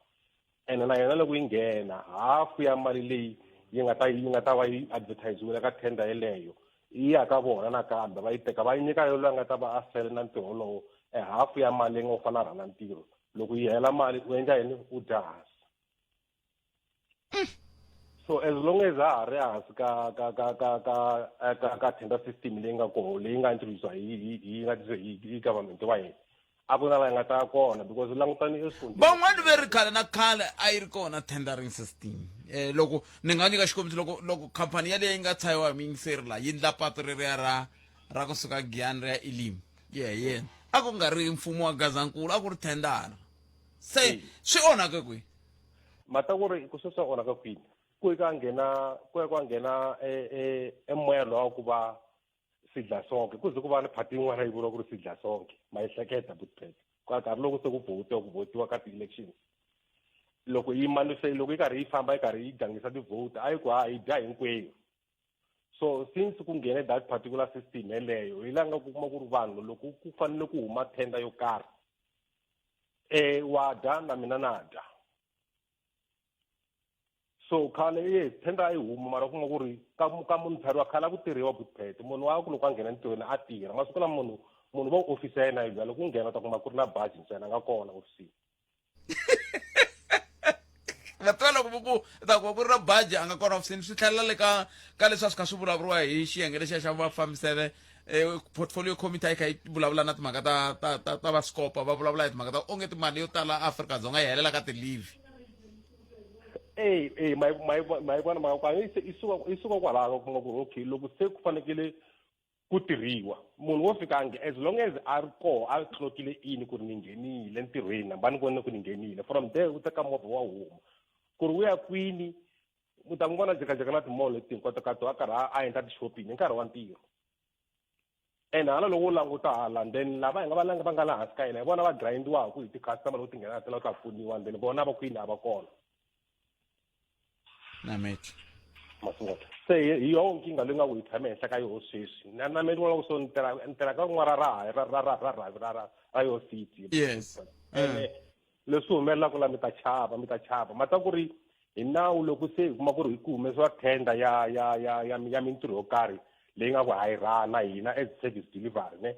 and na yona loko yi nghena hafu ya mali leyi yi nga ta va yi advertisiwile ka tender yeleyo yi ya ka vona nakambe va yi teka va yi nyika yo loyi a nga ta va a sele na ntirho lowo hafu ya mali leyi nga u fana rhana ntirho loko yi hela mali u endla yini u dya hansi so as long as ha ri hansi ka tender system leyi nga koho leyi nga introduciwa hi government wa hina a ku na la yi nga ta kona because langutani eswifundeni van'wani ve ri khale na khale a yi ri kona tendering system loko ni nga nyika xikombiso loko khampani yaleyi nga tshayiwa hi miyingiseri laha yi ndla patu reriya ra kusuka Giyani ri ya Elim yena a ku nga ri mfumo wa Gazankulu a ku ri tendara se swi onhake kwihi mata ku ri ku sweswi onhaka kwini ku ya ka nghena emoya lowa ku va sidlasonke ku ze ku va ni phati yin'wana yi vuriwa ku ri sidlasonke ma yi hleketa Buthphethe ka nkarhi loko se ku votiwa ka ti-elections loko yi loko yi karhi yi famba yi karhi yi gangisa ti-vote a yi ku ha yi dya hinkwerhu so since ku nghene that particular system yeleyo hi langa ku kuma ku ri vanhu loko ku fanele ku huma tender yo karhi wa dya na mina na dya so khale yes tender yi huma mara kuma ku ri ka munhu tshariwa khale a ku tirhiwa Buthphethe munhu wa ku loko a nghena ntirhweni a tirha masiku lama munhu va ofisi ya yena yi loko ku nghena ta kuma ku ri na baji ntsena a nga kona ofisini nga loko ta ku ri na baji a nga kona ofisini swi tlhelela le ka leswi a swi kha swi vulavuriwa hi xiyenge lexiya xa vafambisele portfolio committee yi kha yi vulavula na timhaka ta vascopa va vulavula hi timhaka ta onge timali yo tala Afrika-Dzonga yi helela ka ti-leave mayivona mhaka yi suka kwalaho ku nga ku okay loko se ku fanekele ku tirhiwa munhu wo fikangi as long as a ri koho a tlhokile ini ku ri ni nghenile ntirhweni hambani ku ni ku ni nghenile from there u teka movha wa huma ku ri u ya kwini u ta n'wi vona jekajeka na timolo leti hinkwato ka to a karhi a endla ti-shopping hi nkarhi wa ntirho and hala loko u languta hala then lava hi nga va nga la hansi ka yena hi vona va grindiwaka hi ti-customer loko ti nghena tela ta pfuniwa then vona va kwini a va kona namethu se hi yoho nkinga leyi nga ku hi tshame henhla ka yoho sweswi na meti vona ku so ni tirha ka kun'wana ra yoho city yes leswi humelelaka la mi ta chava ma ta ku ri hi nawu loko se hi kuma ku ri hi ku humesiwa tender ya mintirho yo karhi leyi nga ku hayi rana hina as service delivery ne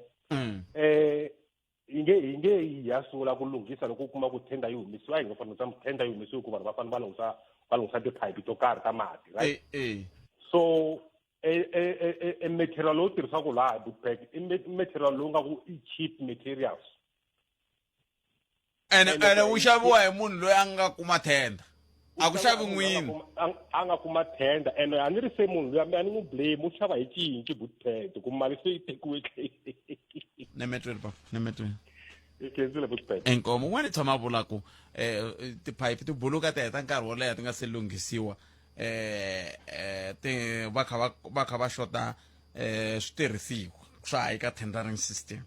hi nge hi ya sungula ku lunghisa loko u kuma ku tender yi humesiwa hi nga fanele tender yi humesiwa ku vanhu va fanele va lunghisa tiphayiphi to karhi ta mati right so material lowu tirhisaka laha Buthphethe i material lowu nga ku i cheap materials ene wu xaviwa hi munhu loyi a nga kuma tender a ku xavi n'wini a nga kuma tender ene a ni ri se munhu loyi a ni n'wi blame u xava hi cinci Buthphethe ku mali se yi tekiwe nemetweni papa nemetweni ikenzile Buthphethe enkomo n'wana tshama a vula ku tiphayiphi ti buluka ti heta nkarhi wo leha ti nga se lunghisiwa va kha va xota switirhisiwa swa hayi ka tendering system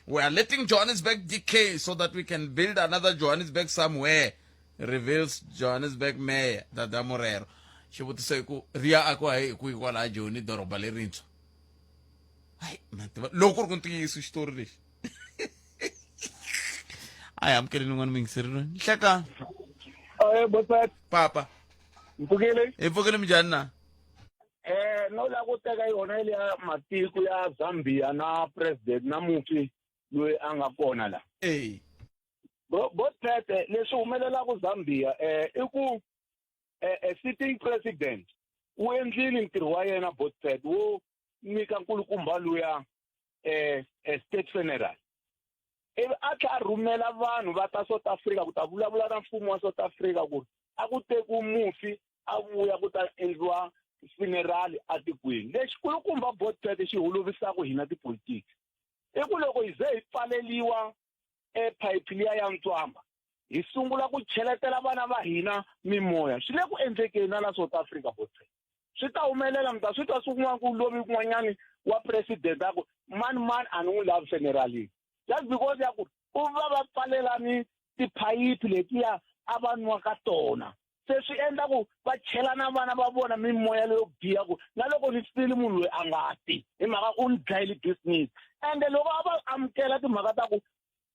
we are letting Johannesburg decay so that we can build another Johannesburg somewhere reveals Johannesburg mayor Dada Morero xivutiso hi ku riya akiwa hi ku hikwalaha Joni doroba lerintshwa hayi loko ku ri ku ntiyiso xitori lexi ayi amukeleni n'wana miyingiseriweni nhlekani Buthphethe papa mpfukile hi pfukile minjhani na no la ku teka yona ile ya matiko ya Zambia na president na mufi loyi a nga kona la Buthphethe leswi humelelaka Zambia i ku sitting president u endlile ntirho wa yena Buthphethe wo nyika nkulukumba luya state funeral ivi a tlha rhumela vanhu va ta South Africa ku ta vulavula na mfumo wa South Africa ku a ku teku mufi a vuya ku ta endliwa funeral atikweni lexi kulukumba Buthphethe xi holovisaka hina tipolitiki i ku loko hi ze hi pfaleliwa phayiphi liya ya ntswamba hi sungula ku cheletela vana va hina mimoya swi le ku endlekeni na South Africa Buthphethe swi ta humelela mi ta swi ta sungula ku lovi kun'wanyani wa president a ku mani a ni n'wi lavi generally just because ya ku u va pfalelani tiphayiphi letiya a va nwa ka tona se swi endla ku va chela na vana va vona mimoya leyo biha ku na loko ni sile munhu loyi a nga ti hi mhaka u ni dlayile business ende loko a va amukela timhaka ta ku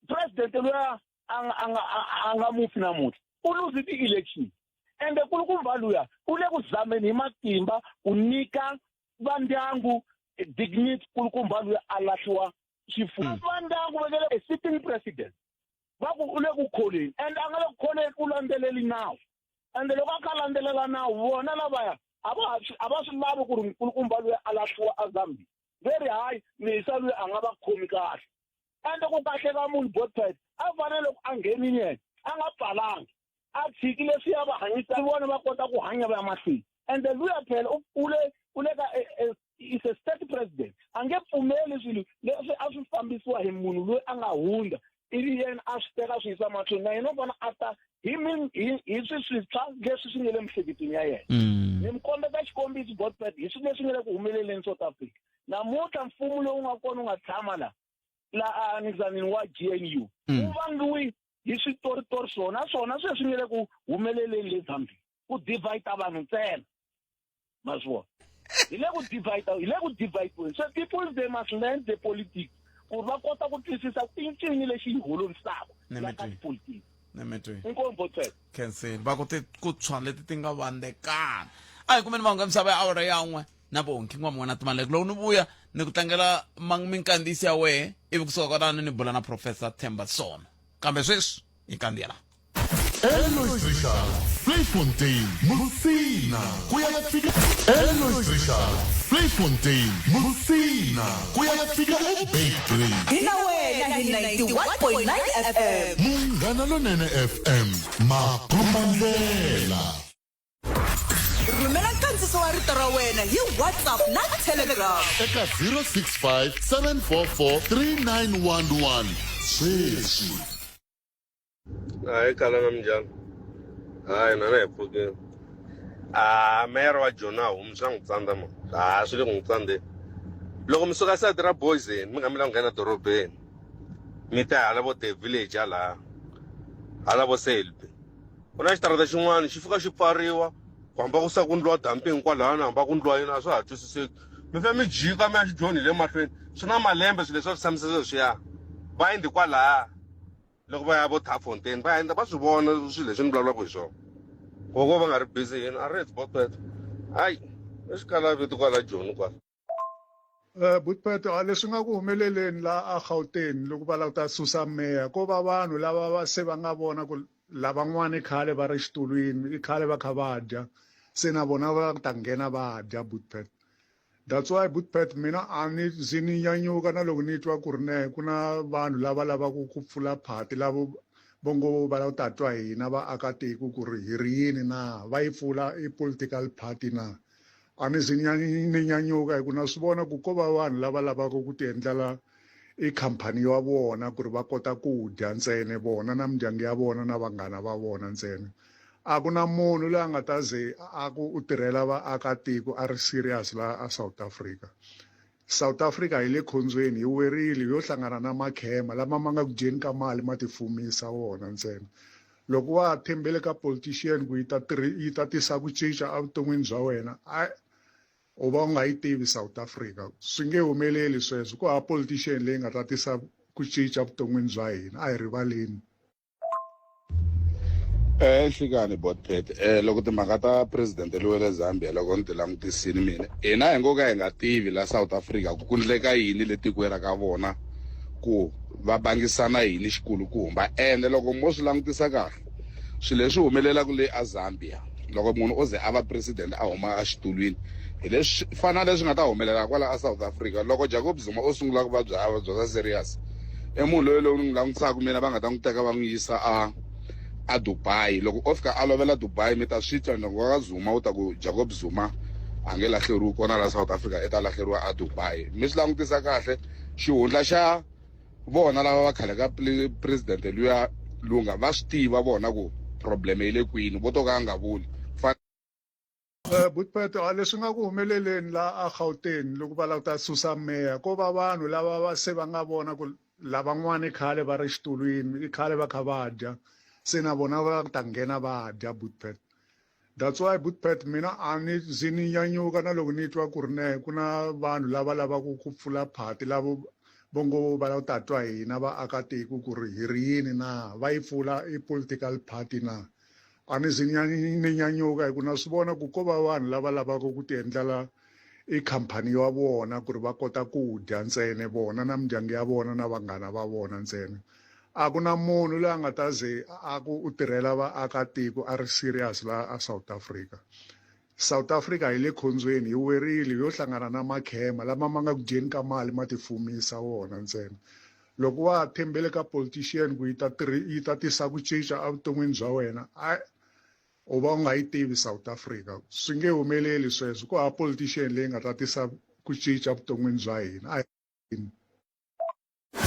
president loyi a nga mufi namuntlha u luzi ti-election ende kulukumba luya u le ku zameni hi matimba ku nyika va ndyangu dignity kulukumba luya a lahliwa xifuwo va ndyangu va nge sitting president va ku u le ku kholeni ende a nga le ku kholeni u landzeleli nawu ende loko a kha landzelela nawu vona lavaya a va swi lavi ku ri kulukumba luya a lahliwa a Zambia very high misa luya a nga va khomi kahle ende ku kahle ka munhu Botpet a fanele ku a nghenini yena a nga pfalangi a tshiki leswi ya va hanyisa vona va kota ku hanya va ya mahlweni ende luya phela u le ka is a state president a nge pfumeli swilo leswi a swi fambisiwa hi munhu loyi a nga hunda ivi yena a swi teka swi yisa mahlweni na yena u vona a ta hi swintshwa leswi swi nge le mihleketweni ya yena ni mi kombeta xikombiso Botpet hi swilo leswi nge le ku humeleleni South Africa namuntlha mfumo lowu nga kona u nga tshama la anizanini wa GNU u vangiwi hi switoritori swona sweswi nge le ku humeleleni le Zambia ku divide vanhu ntsena ma swi vona hi le ku divide so people they must learn the politics ku va kota ku twisisa i ncini lexi yi holovisaka la ka politics inkombo tsena cancel va ku tshwana leti ti nga vandekana a hi kumeni mahungu ya misava ya awara yan'we na vonki n'wamungwana Timaleko loko ni vuya ni ku tlangela minkandziyisi ya wehe ivi kusuka kwalano ni bula na Professor Themba Sono kambe sweswi hi kandziya laha Elois Richard Playfontein Musina kuya fika Elois Richard Playfontein Musina kuya fika eBakery hina wena hi 91.9 FM Munghana Lonene FM Makombandlela rhumela nkandziso wa rito ra wena hi WhatsApp na Telegram eka 065 744 3911 sweswi hayi kala na minjhani hayi nana hi pfukeni meyara wa Jona homu swa n'wi tsandza ma swi le ku n'wi tsandzeni loko mi suka sayiti ra Boysen mi nga mi la nghena dorobeni mi ta hala vo the village hala vo Selby ku na xitarata xin'wana xi fika xi pfariwa ku hamba ku sa ku ndliwa dumping kwalano hamba ku ndliwa yini a swa ha twisiseki mi fe mi jika mi ya xijoni hi le mahlweni swi na malembe swilo leswi swi tshamiseke leswiya va endli kwalaya loko va ya vo Tafontein va endla va swi vona swilo leswi ni vulavulaka hi swona koko va nga ri busy yini a ri Botpet hayi exikarhi vito kwala Joni kwala Botpet leswi nga ku humeleleni la a Gauteng loko va lava ta susa meya ko va vanhu lava va se va nga vona ku lavan'wana i khale va ri xitulwini i khale va kha va dya se na vona va ta nghena va dya Botpet that's why Botpet mina a ni zi ni nyanyuka na loko ni twa ku ri ne ku na vanhu lava lavaka ku pfula phati lavo bongo va lava ta twa hina vaakatiko ku ri hi ri yini na va yi pfula i political party na a ni zi ni nyanyuka hi ku na swi vona ku ko va vanhu lava lavaka ku ti endlela i khampani ya vona ku ri va kota ku dya ntsena vona na mindyangu ya vona na vanghana va vona ntsena a ku na munhu loyi a nga ta ze a ku u tirhela vaakatiko a ri serious la a South Africa hi le khombyeni hi werile yo hlangana na makhema lama ma nga ku dyeni ka mali ma tifumisa wona ntsena loko wa thembele ka politician ku yi ta tisa ku cinca evuton'wini bya wena u va u nga yi tivi South Africa swi nge humeleli sweswo ku hava politician leyi nga ta tisa ku cinca vuton'wini bya hina a hi rivaleni Hlikani Botpet loko timhaka ta president loyi le Zambia loko ni ti langutisini mina hina hi ngo ka hi nga tivi la South Africa ku endleka yini le tikweni ka vona ku va bangisana yini xikulukumba ende loko mo swi langutisa kahle swilo leswi humelelaka le a Zambia loko munhu o ze a va president a huma a xitulwini hi leswi fana leswi nga ta humelela kwala a South Africa loko Jacob Zuma o sungula ku vabya serious munhu loyi ni n'wi langutisaka mina va nga ta n'wi teka va n'wi yisa a Dubai loko o fika a lovela Dubai mi ta swi twa loko wa Zuma u ta ku Jacob Zuma a nge lahleriwi kona la South Africa i ta lahleriwa a Dubai mi swi langutisa kahle xihundla xa vona lava va khale ka president luya lunga va swi tiva vona ku problem yi le kwini vo to ka a nga vuli Butphethe leswi nga ku humeleleni la a Gauteng loko va lava ta susa meya ko va vanhu lava va se va nga vona ku lavan'wana khale va ri xitulwini i khale va kha va dya se na vona va ta nghena va dya Butphethe. That's why Butphethe mina a ni zi ni nyanyuka na loko ni twa ku ri ne ku na vanhu lava lavaka ku pfula phati lavo bongo va lava ta twa hina vaakatiko ku ri hi ri yini na va yi pfula i political party na. A ni zi ni nyanyuka hi ku na swi vona ku ko va vanhu lava lavaka ku ti endlela i khampani ya vona ku ri va kota ku dya ntsena vona na mindyangu ya vona na vanghana va vona ntsena. A ku na munhu loyi a nga ta ze a ku u tirhela vaakatiko a ri serious la a South Africa. South Africa hi le khombyeni hi werile yo hlangana na makhema lama ma nga ku dyeni ka mali ma tifumisa wona ntsena. Loko wa thembele ka politician ku yi ta tisa ku cinca evuton'wini bya wena u va u nga yi tivi South Africa. Swi nge humeleli sweswo ku hava politician leyi nga ta tisa ku cinca evuton'wini bya hina.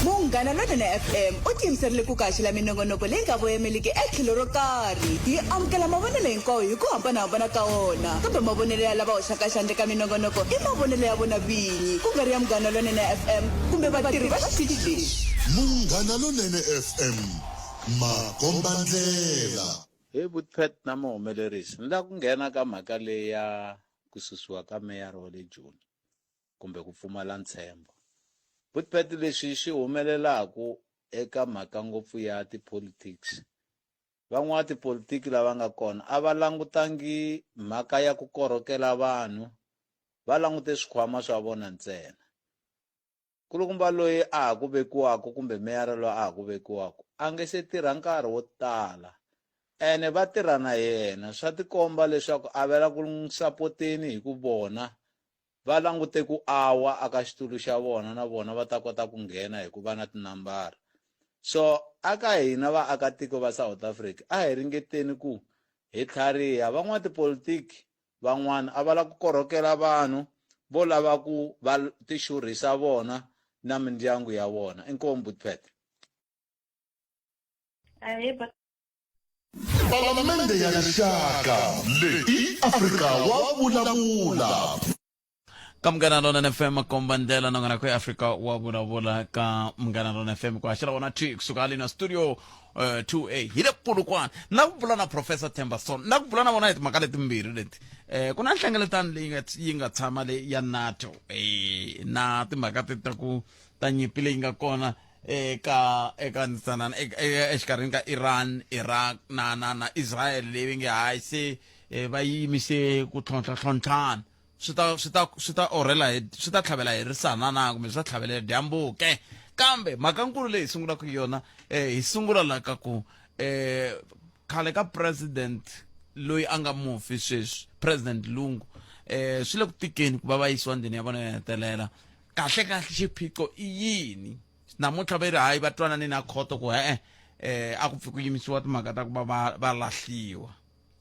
Munghana Lonene FM u tiyimiserile ku kaxila minongonoko leyi nga voyameliki etlhelo ro karhi hi amukela mavonelo hinkwawo hi ku hambanahambana ka wona kambe mavonelo ya lava hoxaka xandla ka minongonoko i mavonelo ya vona vinyi ku nga ri ya Munghana Lonene FM kumbe vatirhi va xitichi lexi. Munghana Lonene FM makombandlela. Hey Butphethe na muhumelerisi ni la ku nghena ka mhaka leyi ya ku susiwa ka meyara wa le Joni kumbe ku pfumala ntshembo. Butphethe leswi xi humelelaku eka mhaka ngopfu ya tipolitics. Van'wana tipolitiki lava nga kona a va langutangi mhaka ya ku korhokela vanhu, va langute swikhwama swa vona ntsena. Kulukumba loyi a ha ku vekiwaka kumbe meyara loyi a ha ku vekiwaka a nge se tirha nkarhi wo tala ene va tirha na yena swa tikomba leswaku a vela ku sapoteni hi ku vona va langute ku awa aka xitulu xa vona na vona va ta kota ku nghena hi ku va na tinambara. So aka hina vaakatiko va South Africa a hi ringeteni ku hi tlhariha. Van'wana tipolitiki van'wana a va lava ku korhokela vanhu vo lava ku va tixurhisa vona na mindyangu ya vona. Inkomu Butphethe. Palamende ya rixaka leyi Afrika wa vulavula. Ka Munghana Lonene FM makombandlela nongana ku Africa wa vulavula ka Munghana Lonene FM ku haxela wona T kusuka halina studio 2A hi le Polokwane na ku vula na Professor Thembason na ku vula na vona hi timhaka letimbirhi leti ku na nhlengeletano leyi yi nga tshama le ya NATO na timhaka ta ku ta nyimpi leyi nga kona eka ntsanana exikarhini ka Iran, Iraq na Israel leyi nge hayi se va yimise ku tlhontlhana swi ta orhela swi ta tlhavela hi risana na kumbe swi ta tlhavela dyambu ke kambe mhakankulu leyi hi sungulaka yona hi sungula la ka ku khale ka president loyi a nga mufi sweswi President Lungu swi le ku tikeni ku va va yisiwa ndlwini ya vona yo hetelela. Kahle xiphiqo i yini namuntlha va ri hayi va twanane na khoto ku a ku pfi ku yimisiwa timhaka ta ku va va lahliwa.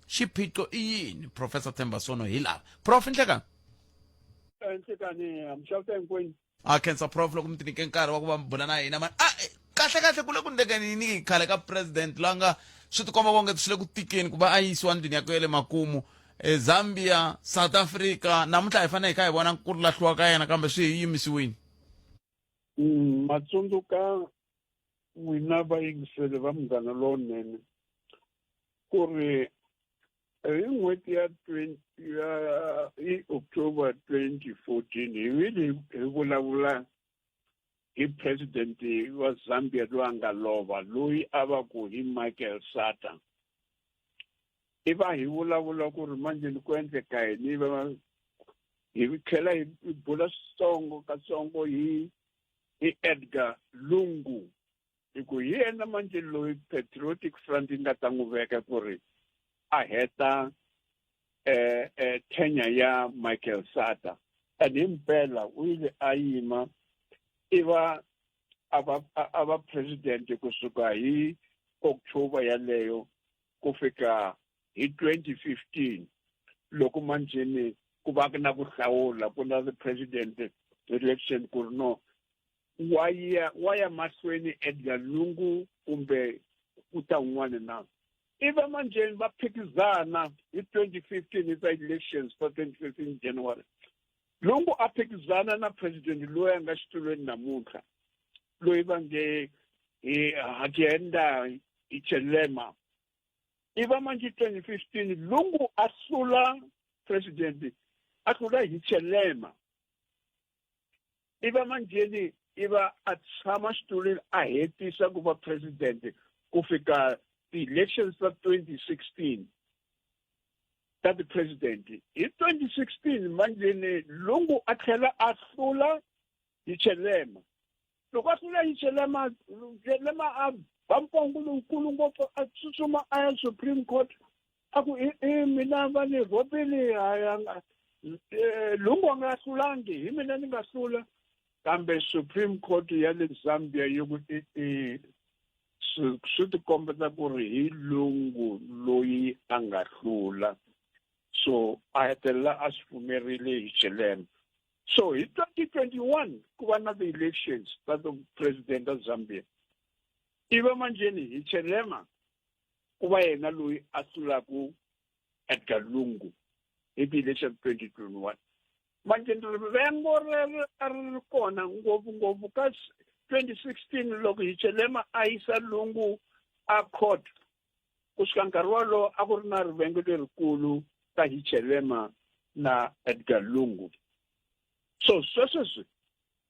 Xiphiqo i yini Professor Thembason hi lava Prof Nhlekani? Nhlekani amxavisa hinkwenu. Khensa Prof loko mi ti nyike nkarhi wa ku va mi bula na hina mani kahle ku le ku ndlekanini khale ka president la nga swi tikomba vonge swi le ku tikeni ku va a yisiwa ndlwini ya ku ya le makumu Zambia, South Africa namuntlha hi fanele hi kha hi vona ku lahliwa ka yena kambe swi hi yimisiwini. Matsundzuka n'wina vayingiseli va Munghana Lonene ku ri hi n'hweti ya hi October 2014 hi vile hi vulavula hi president wa Zambia loyi a nga lova loyi a va ku hi Michael Sata. I va hi vulavula ku ri manjeni ku endleka yini hi tlhela hi bula switsongo katsongo hi Edgar Lungu hi ku hi yena manjeni loyi Patriotic Front yi nga ta n'wi veka ku ri a heta tenure ya Michael Sata. And himpela u yile a yima i va a va president kusuka hi October yaleyo ku fika hi 2015 loko manjeni ku va na ku hlawula ku na the president election ku ri no wa ya mahlweni Edgar Lungu kumbe ku ta un'wana na iva manjeni va phikizana hi 2015 ita elections ta 2015 January Lungu a phikizana na president loyi a nga xitulweni namuntlha loyi va nge Hakainde Hichilema iva manje 2015 Lungu a hlula president a hlula Hichilema iva manjeni iva a tshama xitulweni a hetisa ku va president ku fika the elections of 2016 that the president in 2016 manjeni Lungu a tlhela a hlula Hichilema loko a hlula Hichilema a bampongu lonkulu ngopfu a tsutsuma a ya Supreme Court a ku mina va ni rhobile Lungu a nga hlulangi hi mina ni nga hlula kambe Supreme Court ya le Zambia yi ku swi ti kombeta ku ri hi Lungu loyi a nga hlula so a hetelela a swi pfumerile Hichilema so hi 2021 ku va na the-elections ta the president of Zambia iva manjeni Hichilema ku va yena loyi a hlulaku Edgar Lungu hi the-election 2021 manjeni rivengo a ri kona ngopfungopfu ka 2016 loko Hichilema a yisa Lungu a court kusika nkarhi wolowo a ku ri na rivengo lerikulu ka Hichilema na Edgar Lungu so sweswi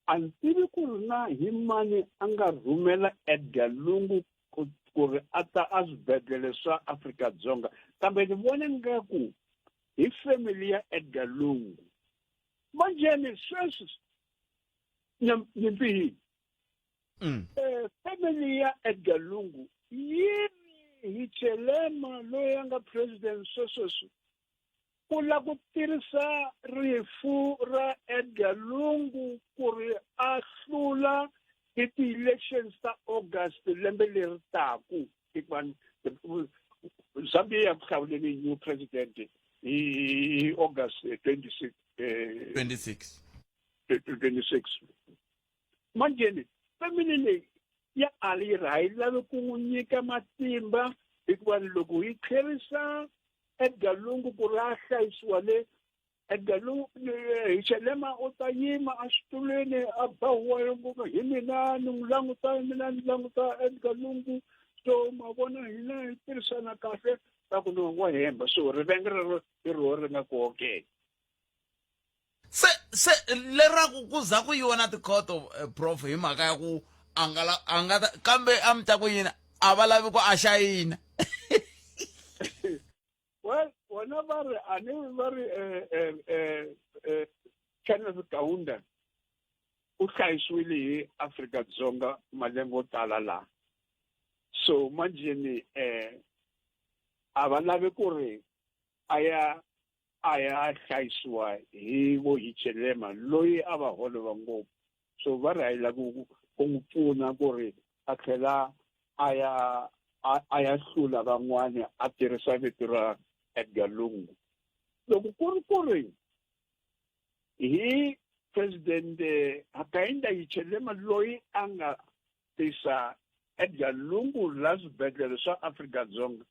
a ni tivi ku ri na hi mani a nga rhumela Edgar Lungu ku ri a ta a swibedhlele swa Afrika-Dzonga kambe ni vona ngaku hi family ya Edgar Lungu manjeni sweswi ni mbihi family ya Edgar Lungu yini Hichilema loyi a nga president sweswi ku la ku tirhisa rifu ra Edgar Lungu ku ri a hlula hi ti-elections ta August lembe leri taku Zambia ya ku hlawuleni new president hi August 26 manjeni family leyi ya alira yi lavi ku n'wi nyika matimba hikuva loko yi tlherisa Edgar Lungu ku ri a hlayisiwa le Edgar Lungu Hichilema u ta yima a xitulweni a bahuwa ngopfu hi mina ni n'wi languta Edgar Lungu so ma vona hina hi tirhisana kahle ta ku ni wa hemba so rivengo rero i roho ri nga koho ke se leraku ku za ku yiwa na tikhoto prof hi mhaka ya ku a nga kambe a mi ta ku yini a va lavi ku a xayina well wona va ri a ni va ri Kenneth Kaunda u hlayisiwile hi Afrika-Dzonga malembe yo tala laha so manjeni a va lavi ku ri a ya hlayisiwa hi vo Hichilema loyi a va holova ngopfu so va ri a yi lavi ku n'wi pfuna ku ri a tlhela a ya hlula van'wana a tirhisa vito ra Edgar Lungu loko ku ri hi president Hakainde Hichilema loyi a nga tisa Edgar Lungu la swibedhlele swa Afrika-Dzonga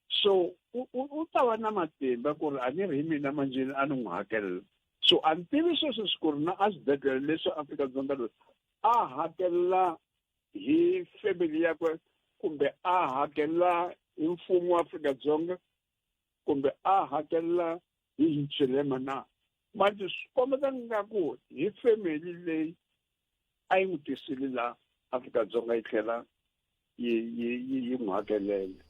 so u ta va na matimba ku ri a ni ri hi mina manjeni a ni n'wi hakelela so a ni tivi sweswo ku ri na a swibedhlele leswi Afrika-Dzonga loyi a hakelela hi family yakwe kumbe a hakelela hi mfumo wa Afrika-Dzonga kumbe a hakelela hi Hichilema na manje swi kombeta ngaku hi family leyi a yi n'wi tisile la Afrika-Dzonga yi tlhela yi n'wi hakelela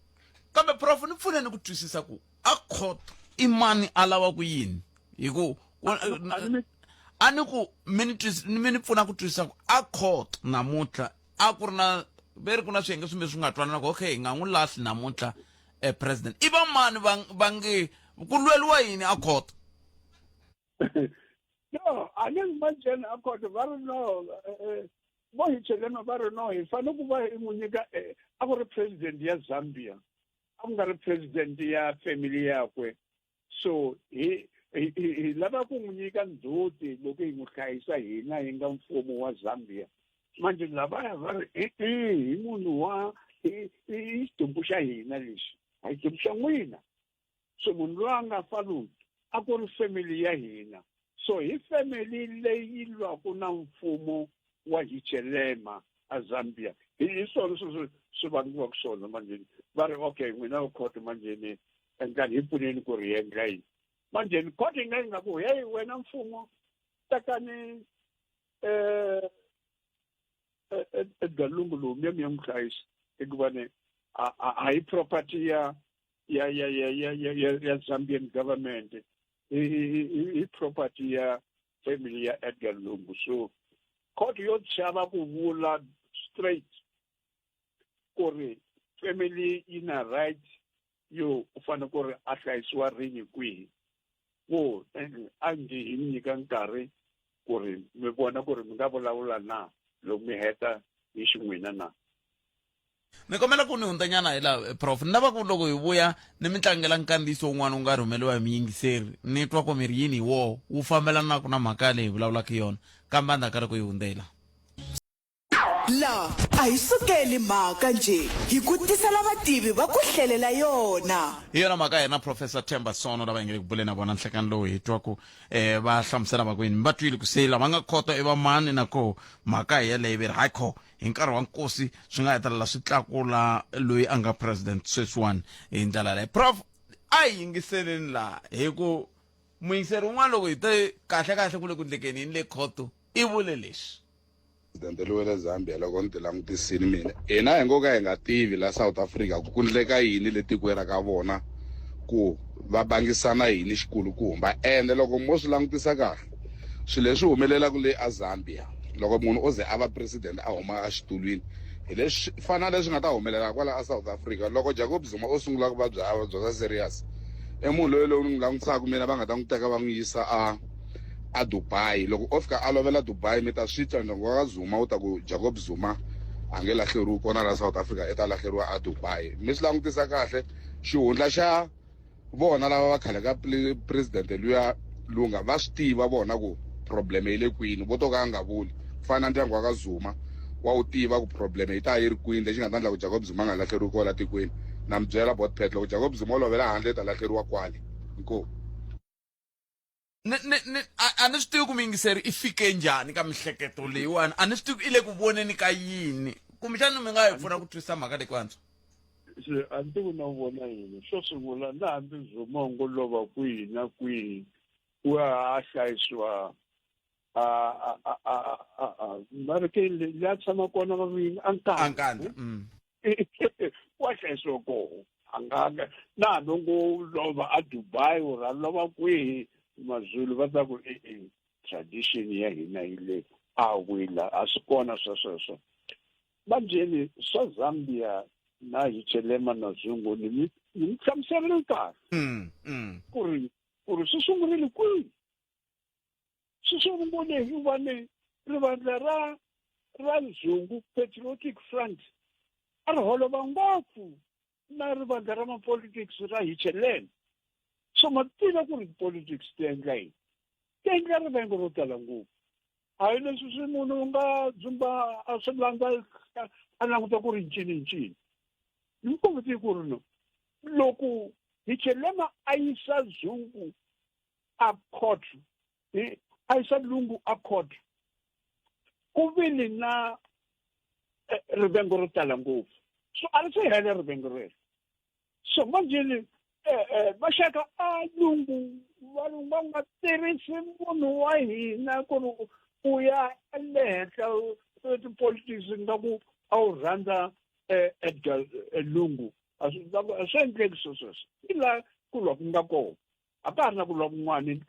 kambe prof ni pfuneni ku twisisa ku a court i mani a lava ku yini hi ku a ni ku mi ni pfuna ku twisisa ku a court namuntlha a ku ri na veri ku na swiyenge swimbe swi nga twanana ku okay hi nga n'wi lahli namuntlha president i va mani va nge ku lweliwa yini a court no a ni manjeni a court va ri no vo Hichilema va ri no hi fanele ku va hi n'wi nyika a ku ri president ya Zambia a ku nga ri president ya family yakwe so hi lava ku n'wi nyika ndzhuti loko hi n'wi hlayisa hina hi nga mfumo wa Zambia manje lavaya va ri hi munhu wa hi xitumbhu xa hina lexi a hi tirhisa n'wina so munhu loyi a nga faluti a ku ri family ya hina so hi family leyi lwaku na mfumo wa Hichilema a Zambia hi swona swi vangiwaka swona manjeni va ri okay n'wina court manjeni endlani hi pfuneni ku ri endla yini manjeni court yi nga ku hey wena mfumo tekani Edgalungu lowu mi ya muhlayisi hikuva ne a hi property ya Zambian government hi property ya family ya Edgar Lungu so court yo chava ku vula straight ku ri family ina right yo u fane ku ri a hlayisiwa rinyi kwihi ku a nge hi nyika nkarhi ku ri mi vona ku ri mi nga vulavula na loko mi heta hi xin'wina na ni kombela ku ni hundzanyana hi la prof ni lava ku loko hi vuya ni mi tlangela nkandziyiso wun'wana wu nga rhumeliwa hi miyingiseri ni twa ku mi ri yini hi woho wu fambelanaka na mhaka leyi hi vulavulaka yona kambe endzhaku ka loko hi hundzela la a hi sukeli mhaka nje hi ku tisela vativi va ku hlelela yona hi yona mhaka hina professor Themba Sono lava hi nge le ku buleni na vona nhlekani lowu hi twa ku va hlamusela vakwini mi va twile ku se lava nga khoto i va mani nako mhaka hi yeleyo ve ri hayi kho hi nkarhi wa nkosi swi nga hetelela swi tlakula loyi a nga president sweswiwani hi ndlela leyo prof a hi yingiseleni laha hi ku muyingiseri wun'wana loko hi te kahle ku le ku ndlekeni hi ni le khoto i vule leswi president loyi le Zambia loko ni ti langutisini mina hina hi ngo ka hi nga tivi la South Africa ku endleka yini le tikweni ka vona ku va bangisana yini xikulukumba ende loko mo swi langutisa kahle swilo leswi humelelaka le eZambia loko munhu o ze a va president a huma a xitulwini hi leswi fana leswi nga ta humelela kwala a South Africa loko Jacob Zuma o sungula ku vabya serious munhu loyi ni n'wi langutisaka mina va nga ta n'wi teka va n'wi yisa a Dubai loko o fika a lovela Dubai mi ta swi twa ndyangu wa Zuma wu ta ku Jacob Zuma a nge lahleriwi kona la South Africa i ta lahleriwa a Dubai mi swi langutisa kahle xihundla xa vona lava va khale ka president luya lunga va swi tiva vona ku problem yi le kwini vo to ka a nga vuli ku fana na ndyangu wa ka Zuma wa wu tiva ku problem yi ta yi ri kwini lexi nga ta endla ku Jacob Zuma nga lahleriwi kola tikweni na mi byela Botpet loko Jacob Zuma o lovela handle ta lahleriwa kwale inkomu a ni swi tivi ku miyingiseri i fike njhani ka mihleketo leyiwani a ni swi tivi i le ku voneni ka yini kumbexani mi nga hi pfuna ku twisisa mhaka leyi ku antswa a ni tivi na vona yini xo sungula na hambi Zuma ngo lova kwihi na kwihi wa a hlayisiwa marike ya tshama kona va vini ankanda wa hlayisiwa koho anganga na hambi ngo lova a Dubai or a lova kwihi mazulu va ta ku tradition ya hina yi le a wila a swi kona sweswo manjeni swa Zambia na Hichilema na Zungu ni mi hlamuserile kahle ku ri swi sungurile kwihi swi sungule hi vane rivandla ra Zungu Patriotic Front a ri holova ngopfu na rivandla ra ma-politics ra Hichilema so ma tiva ku ri politics ti endla yini ti endla rivengo ro tala ngopfu a hi leswi swi munhu nga dzumba a swi landza a languta ku ri ncini ni kombeti ku ri no loko Hichilema a yisa Zungu a court a yisa Lungu a court ku vile na rivengo ro tala ngopfu so a ri se hela rivengo rero so manjeni Bashaka Lungu va nga tirhisi munhu wa hina ku ri u ya le henhla ti-politics nga ku a wu rhandza Edgar Lungu a swi endleki sweswo i la ku lwa ku nga kona a ka ha ri na ku lwa kun'wani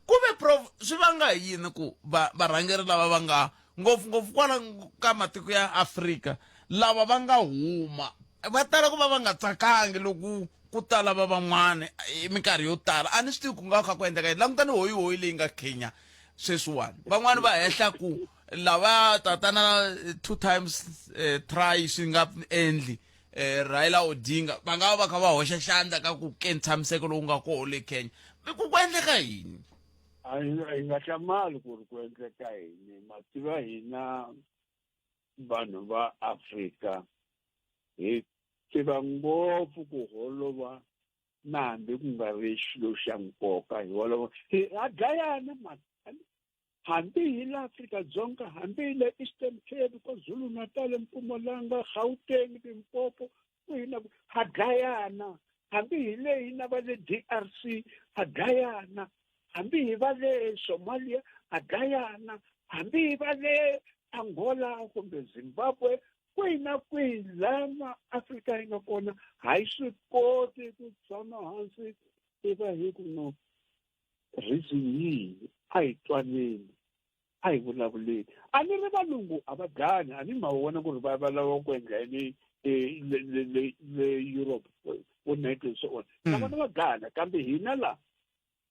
kuve prof swi vanga hi yini ku varhangeri lava va nga ngopfungopfu kwala ka matiko ya Afrika lava va nga huma va tala ku va nga tsakangi loko ku tala va van'wana hi minkarhi yo tala a ni swi tivi ku nga kha ku endleka yini langutani hoyi leyi nga Kenya sweswiwani van'wani va hehla ku lava tatana 2 times try swi nga endli Raila Odinga va nga va kha va hoxa xandla ka ku ke ntshamiseko lowu nga koho le Kenya ku endleka yini a hi nga hlamali ku ri ku endleka yini mativa hina vanhu va Afrika hi tiva ngopfu ku holova nambe ku nga ri xilo xa nkoka hi holova ha dlayana hambi hi le Afrika-Dzonga, hambi hi le Eastern Cape, KwaZulu Natal, Mpumalanga, Gauteng, Limpopo, ha dlayana. Hambi hi le hina va le DRC, ha dlayana. Hambi hi va le Somalia, ha dlayana. Hambi hi va le Angola kumbe Zimbabwe, kwihi na kwihi lama Afrika yi nga kona, ha yi swi koti ku tshama hansi hi va hi ku no reason yihi a hi twaneni. A hi vulavuleni. A ni ri valungu a va dlani, a ni ma vona ku ri va lava ku endla le Europe vo NATO and so on. Na vona va dlana kambe hina la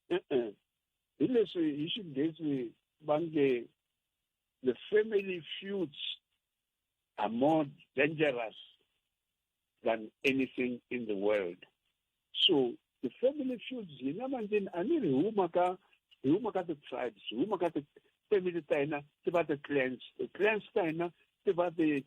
hi leswi hi xinghezi va nge the family feuds are more dangerous than anything in the world. So the family feuds hina manjeni a ni ri huma ka the tribes, huma ka family ta hina ti va the clans ta hina ti va the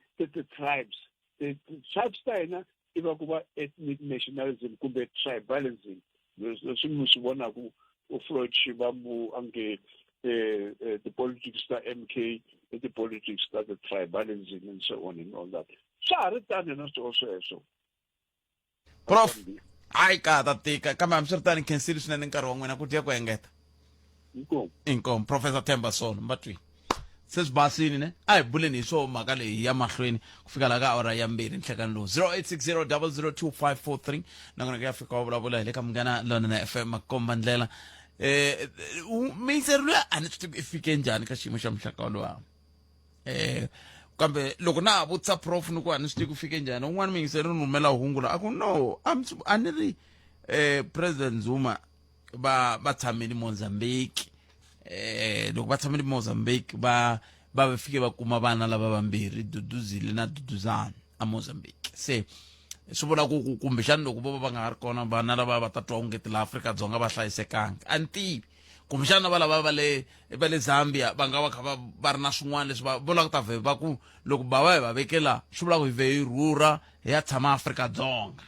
tribes, the tribes ta hina ti va ku va ethnic nationalism kumbe tribalism. Leswi mi swi vonaku uFreud va mu ange the politics ta MK, the politics ta the tribalism and so on and all that. Swa ha ri tani na sweswo. Prof, ai ka ta tika kambe hambiswiritano khensile swinene nkarhi wa n'wina ku tiya ku engeta. Inkomu Professor Themba Sono mbatwi se swi basini ne a hi buleni hi swo mhaka leyi ya mahlweni ku fika la ka awara ya 2 nhlekani lowu 0860 002 nakona ku ya fika wa vulavula hi le ka Munghana Lonene FM makomba ndlela miyiseri loyi a ni swi tivi i fike njhani ka xiyimo xa muxaka wolowo kambe loko na ha vutisa prof ni ku a ni swi tivi ku fike njhani un'wana miyiseri ni rhumela hungula a ku no a ni ri President Zuma ba tshamile Mozambique loko ba tshamile Mozambique ba fike ba kuma vana lava vambirhi Duduzile na Duduzane a Mozambique se swi vula ku kumbe xana loko va nga ri kona vana lava va ta twa ungeti la Afrika-Dzonga va hlayisekanga a ni tivi kumbe xana va lava va le Zambia va nga va kha va ri na swin'wana leswi va vulaka ta va ku loko va hi va vekela swi vula ku hi ve hi rhurha hi ya tshama Afrika-Dzonga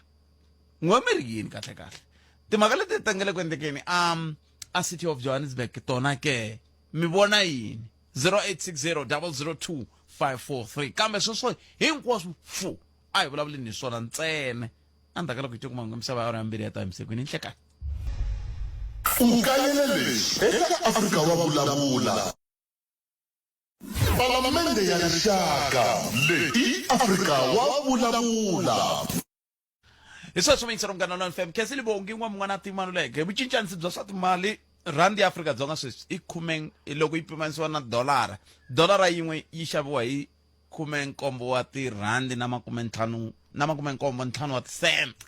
n'we mi ri yini kahle timhaka leti tangele ku endlekeni a City of Johannesburg tona ke mi vona yini 0860 002 543 kambe sweswo hinkwaswo fu a hi vulavuleni hi swona ntsene a ndzi ku hi tikuma misava ya rambirhi ya ta emisekweni nhlekani ukayele lexi eka Afrika wa vulavula Palamende ya rixaka leyi Afrika wa vulavula hi sweswo miyisero Munghana Lonene FM khensile bongi n'wana mun'wana timanuleke vucincanisi bya swa timali rhandi ya Afrika-Dzonga sweswi i 10 loko yi pimanisiwa na dolara yin'we yi xaviwa hi 17 wa tirhandi na 75 wa tisente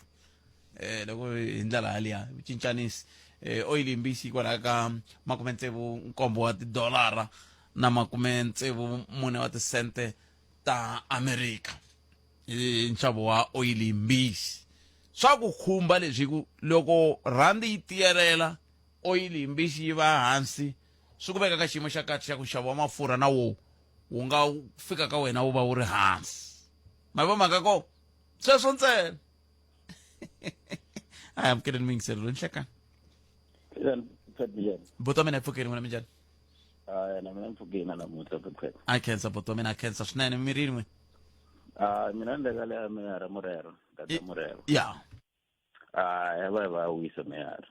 loko hi ndlela yaliya vucincanisi oil yimbisi kwalaho ka 67 wa tidolara na 74 wa tisente ta America nxavo wa oil yimbisi swa ku khumba leswi loko rhandi yi tiyelela oil yimbisi yi va hansi swi ku veka ka xiyimo xa kahle xa ku nxavo wa mafurha na wu nga fika ka wena wu va wu ri hansi ma va mhaka ko sweswo ntsena a amukeleni miyingiseri lo nhlekani buto mina mpfhukeni n'wina minjhani na mina mpfhukeni namuntlha Phethe a khensa buto mina a khensa swinene mirini n'wina mina ni le ka le meyara Murero kata Murero ya ya va wisa meyara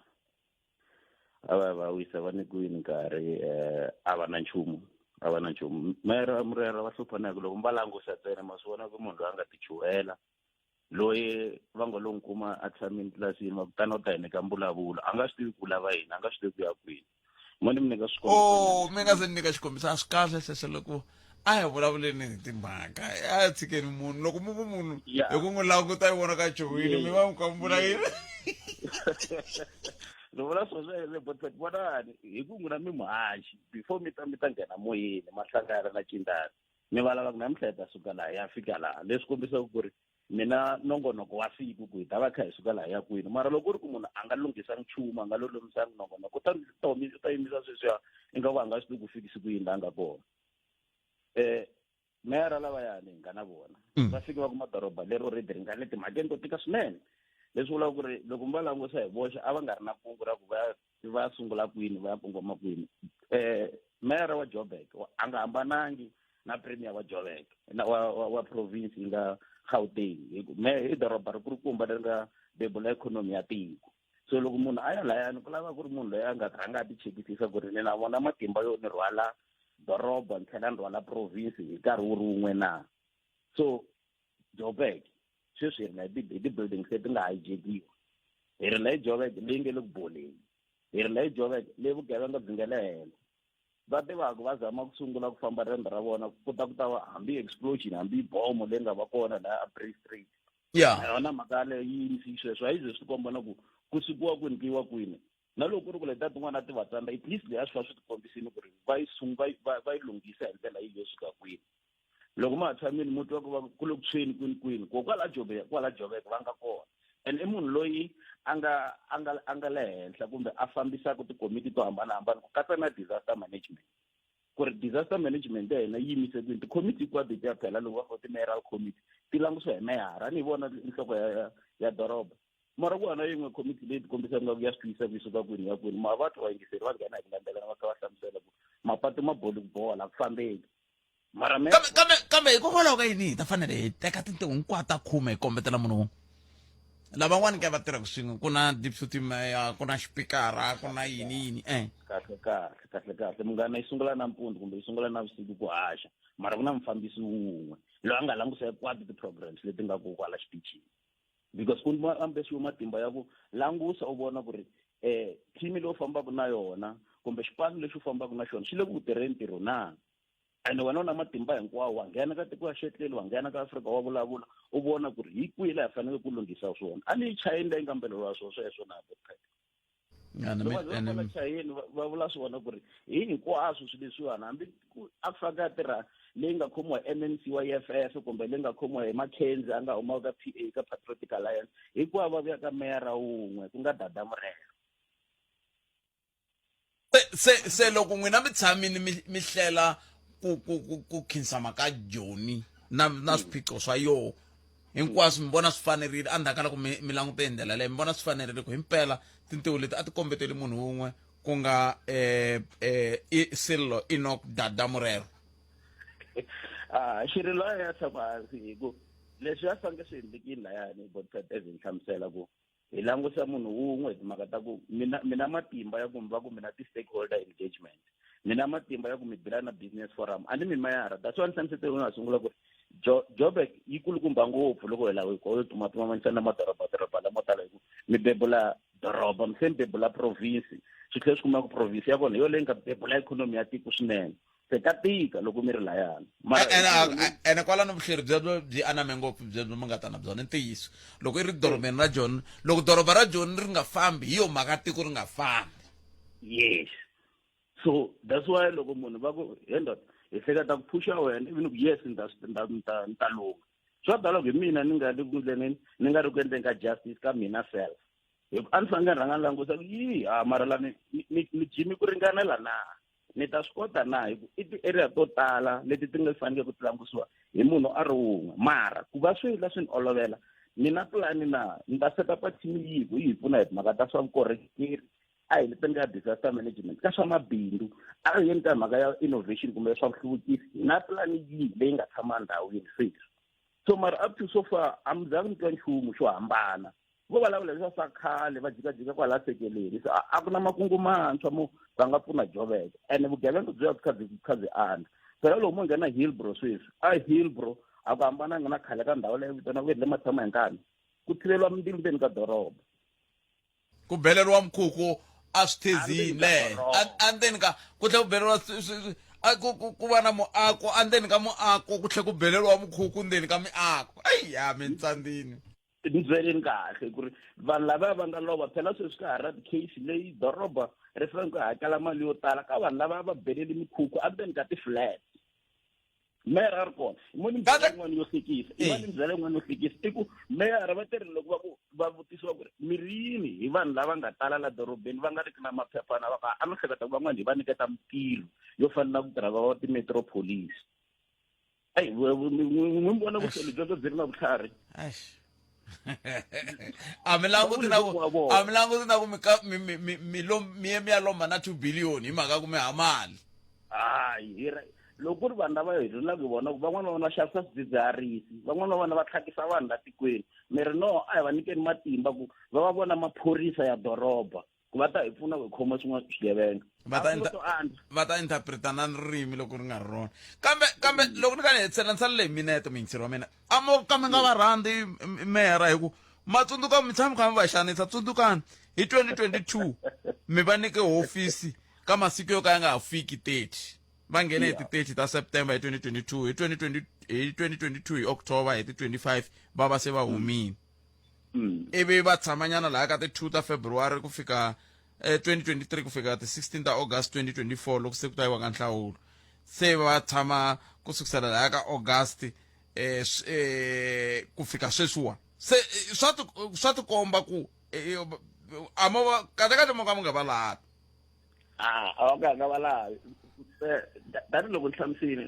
va wisa va nyikiwile nkarhi a va na nchumu meyara Murero va hluphanaka loko mi va langusa ntsena ma swi vona ku munhu loyi a nga ti chuhela loyi va nga lo nkuma a tshamile tlilasini va kutana u ta hi nyika mbulavulo a nga swi tivi ku lava yini a nga swi tivi ku ya kwini mo ni mi nyika swikombiso mi nga se ni nyika xikombiso a swi kahle sweswo loko a hi vulavuleni hi timhaka a hi tshikeni munhu loko mu ku munhu hi ku n'wi languta yi vona ka chuhile mi va mi kombula yini ni vula sweswo but vonani hi ku n'wina mi muhaxi before mi ta nghena moyeni mahlangana na cindani mi va lava ku na mihlaya ta suka laha ya fika laha leswi kombisaka ku ri mina nongonoko wa siku ku hi ta va kha hi suka laha ya kwini mara loko ku ri ku munhu a nga lunghisanga nchumu a nga lulamisanga nongonoko u ta yimisa sweswiya ingaku a nga swi tivi ku fikisi ku yini la a nga kona mera lavayani nga na vona va fike va kuma doroba leri already ri nga le timhakeni to tika swinene leswi vulaka ku ri loko mi va langusa hi voxe a va nga ri na kungu ra ku va sungula kwini va ya kongoma kwini mera wa Joburg a nga hambanangi na premier wa Joburg wa province yi nga Gauteng hi doroba ri kulukumba leri nga bebula ikhonomi ya tiko so loko munhu a ya layani ku lava ku ri munhu loyi a nga rhanga a ti chekisisa ku ri ni na vona matimba yo ni rhwala doroba ni tlhela ni rhwala province hi nkarhi wu ri wun'we na so Joburg sweswi hi ri na hi ti-buildings leti nga hijekiwa hi ri na hi Joburg leyi nge le ku boleni hi ri na hi Joburg leyi vugevenga byi nga le henhla va tivaka va zama ku sungula ku famba renda ra vona ku ta va hambi explosion hambi bomo leyi nga va kona laha April Street yona mhaka leyi yi yimisi sweswo a yi ze swi komba na ku sikiwa kwini ku yiwa kwini na loko ku ri ku leta tin'wana a ti va tsandza at least leyi a swi va swi tikombisini ku ri va yi lunghisa hi ndlela yiyo suka kwini loko ma ha tshamini muti wa ku va ku le ku tshweni kwini kwala Joburg va nga kona and i munhu loyi a nga le henhla kumbe a fambisaka tikomiti to hambanahambana ku katsa na disaster management ku ri disaster management ya hina yi yimise kwini tikomiti hinkwato ti ya phela loko va foti mayoral committee ti languswa hi meyara ni vona nhloko ya doroba mara ku hana yin'we komiti leyi ti kombisaka nga ku ya swi tiyisa ku suka kwini ya kwini ma va yingiseri va nghena hi ku landzelana va kha va hlamusela ku mapatu ma boli ku bola ku fambeki mara kambe hikokwalaho ka yini hi ta fanele hi teka tintiho hinkwato ta 10 hi kombetela munhu lavan'wani ka va tirhaka swin'we ku na deputy mayor ku na xipikara ku na yini kahle munghana yi sungula nampundzu kumbe yi sungula navusiku ku haxa mara ku na mufambisi wun'we loyi a nga langusa hinkwato ti-programs leti nga ku kwala xitichini because ku ambesiwe matimba ya ku langusa u vona ku ri team leyi u fambaka na yona kumbe xipano lexi u fambaka na xona xi le ku tirheni ntirho na and wena u na matimba hinkwawo wa nghena ka tiko ya xetleli wa nghena ka Afrika wa vulavula u vona ku ri hi kwihi laha hi fanele ku lunghisa swona a ni yi chayeni leyi ngambeleriwa sweswo na chayeni va vula swona ku ri hi hinkwaswo swilo leswiwani hambi a faka tirha leyi nga khomiwa hi MNC wa EFF kumbe leyi nga khomiwa hi Mackenzie a nga huma ka PA ka Patriotic Alliance hinkwavo va vuya ka meyara wun'we ku nga Dada Murero se loko n'wina mi tshamini mi hlela ku khinsama ka Joni na swiphiqo swa yo hinkwaswo mi vona swi fanerile endzhaku ka loko mi langute hi ndlela leyi mi vona swi fanerile ku himpela tintiho leti a ti kombeteli munhu wun'we ku nga Sello Enoch Dada Murero xirilo a ya tshama hansi hi ku leswi a fanele swi endlekile layani Botphet as hi hlamusela ku hi langusa munhu wun'we hi timhaka ta ku mina matimba ya ku mi va ku mina ti-stakeholder engagement mina matimba ya ku mi bula na business forum a ni mi mayara that's why ni hlamusete u nga sungula ku Joburg yi kulukumba ngopfu loko hi lava hi tumatuma na madoroba lamo tala hi ku mi bebula doroba mi se mi bebula province swi tlhela swi kuma ku province ya kona hi yo leyi nga bebula ikhonomi ya tiko swinene se ka tika loko mi ri layani ene kwalano vuhleri byi aname ngopfu byebyo mi nga ta na byona ntiyiso loko i ri dorobeni ra Joni loko doroba ra Joni ri nga fambi hi yo mhaka tiko ri nga fambi yes so that's why loko munhu va ku enda hi hleketa ku phusha wena even ku yes nta lunga swa tala ku hi mina ni nga ri ku endleni ni nga ri ku endleni ka justice ka mina self hi ku a ni fanele rhanga langusa ku mara la ni jimi ku ringanela na ni ta swi kota na hi ku i ti-area to tala leti ti nga fanele ku ti langusiwa hi munhu a ri wun'we mara ku va swi swi ni olovela mina pulani ni ta set up team yi hi pfuna hi timhaka ta swa vukorhokeri a hi leti nga disaster management ka swa mabindzu a hi yeni ka mhaka ya innovation kumbe swa vuhluvukisi hi na pulani yi leyi nga tshama ndhawini sweswi so mara up to so far a mi zangi mi twa nchumu xo hambana vo vulavula leswa swa khale va jikajika kwala sekeleni so a ku na makungu mantshwa mo va nga pfuna Joburg and vugevenga byi ya kha byi andza phela loko mo nghena Hillbrow sweswi a Hillbrow a ku hambananga na khale ka ndhawu leyi vitana ku le matshama hi nkani ku thiveliwa mindzilo ndzeni ka doroba ku beleriwa mkhukhu a swithezini le andzeni ka ku tlhela ku beleriwa ku va na muako andzeni ka muako ku tlhela ku beleriwa mkhukhu ndzeni ka miako ya mi ntsandini ni byeleni kahle ku ri vanhu lava va nga lova phela sweswi ka ha ri case leyi doroba ri fanele ku hakela mali yo tala ka vanhu lava va beleli mikhukhu endzeni ka ti-flat meyara a ri kona ni byela yin'wana yo hlekisa i ku meyara va tirhi loko va vutisiwa ku ri mirini hi vanhu lava nga tala la dorobeni va nga riki na maphepha na a ni hleketa ku van'wana hi va nyiketa mitirho yo fana na ku tirha va ti-metropolis Ai ngibona ukuthi lijojo dzirina butlhari. Amilanguti na ku miyalomba na 2 billion hi mhaka ku mi hamali. Hayi loko ri vanhu lava hi rilaka hi vona van'wana va vona va xavisa swidzidziharisi van'wana va vona va tlhakisa vanhu la tikweni miri no a hi va nyikeni matimba ku va va vona maphorisa ya doroba ku va ta hi pfuna ku hi khoma swin'wana swigevenga va ta interpreta na ririmi loko ri nga ri rona kambe loko ni ka ni hetsela nsalele hi minete muyingiseri wa mina kambe nga va rhandzi mera hi ku matsundzuka mi tshama kha mi va xanisa tsundzukani hi 2022 mi va nyike hofisi ka masiku yo ka ya nga ha fiki 30 va nghene hi ti 30 ta September hi 2022 hi 2022 hi October hi ti 25 va va se va humile ivi va tshamanyana laha ka ti 2 ta February ku fika 2023 ku fika ti 16 ta August 2024 loko se ku ta yiwa ka nhlawulo se va tshama ku sukisela laha ka August ku fika sweswiwa se swa ti komba ku amova kahle mo ka mo nga va laha nga va laha tani loko ni hlamusile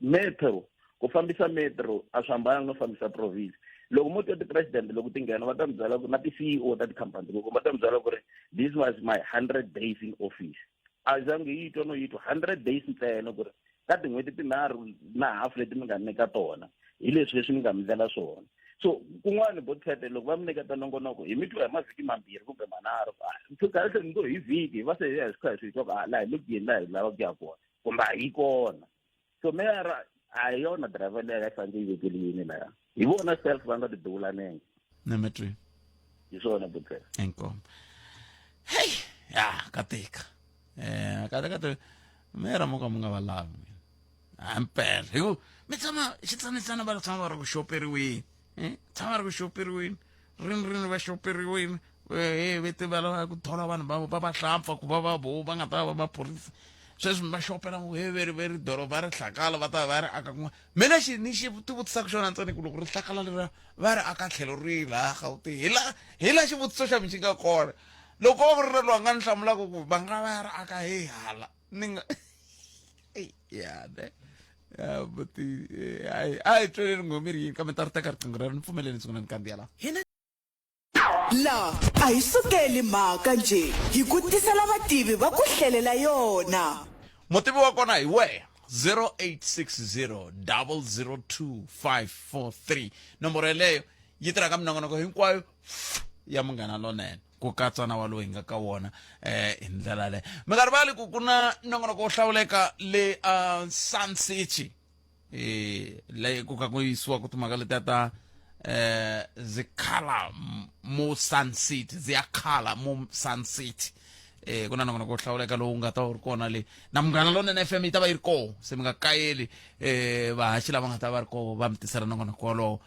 metro ku fambisa metro a swi hambana no fambisa province loko mo ti president loko ti nghena va ta mi byela ku na ti CEO ta tikhampani loko va ta mi byela ku ri this was my 100 days in office a zange yi twa no yi twa 100 days ntsena ku ri ka tin'hweti tinharhu na half leti mi nga nyika tona hi leswi mi nga mi ndlela swona so kun'wana bothete loko va mi nyiketa nongonoko hi mi twa hi mavhiki mambirhi kumbe manharhu kahle ni ngo hi vhiki va se hi sikha hi swi twa laha hi le ku yeni laha hi lava ku ya kona kumbe a yi kona so mera a hi yona driver leyi a fanele yi vekeli yini laya hi vona self va nga ti duvulanenge Nemetri hi swona bothete enkom hey ya katika kate mera mo ka mo nga va lavi ampela hi ku mi tshama xitsanitsana va tshama va ri ku xoperiweni tshama ri ku xoperiweni rini va xoperiweni vete va lava ku thola vanhu va hlampfa ku va nga ta va maphorisa sweswi va xopela veri doroba ri hlakala va ta va ri aka kun'wana mina ni xi tivutisaka xona ntsena ku loko ri hlakala leriya va ri aka tlhelo rihi laha Gauteng hi la xivutiso xa mi xi nga kona loko va ku ri relo va nga ni hlamulaka ku va nga va ya ri aka hi hala ni nga but a hi tweleni nghomi ri yini kambe ta ri teka riqingho rero ni pfumeleni sungula ni kandziya laha la a hi sukeli mhaka nje hi ku tisela vativi va ku hlelela yona mutivi wa kona hi wehe 0860 nomboro yeleyo yi tirhaka minongonoko hinkwayo ya Munghana Lonene ku katsa na walowu hi nga ka wona hi ndlela leyo mi nga rivali ku ku na nongonoko wo hlawuleka le Sun City leyi ku ka ku yisiwa ku timhaka letiya ta zikhala mo Sun City ziyakhala mo Sun City ku na nongonoko wo hlawuleka lowu nga ta wu ri kona le na Munghana Lonene FM yi ta va yi ri koho se mi nga kayeli vahaxi lava nga ta va ri koho va mi tisela nongonoko wolowo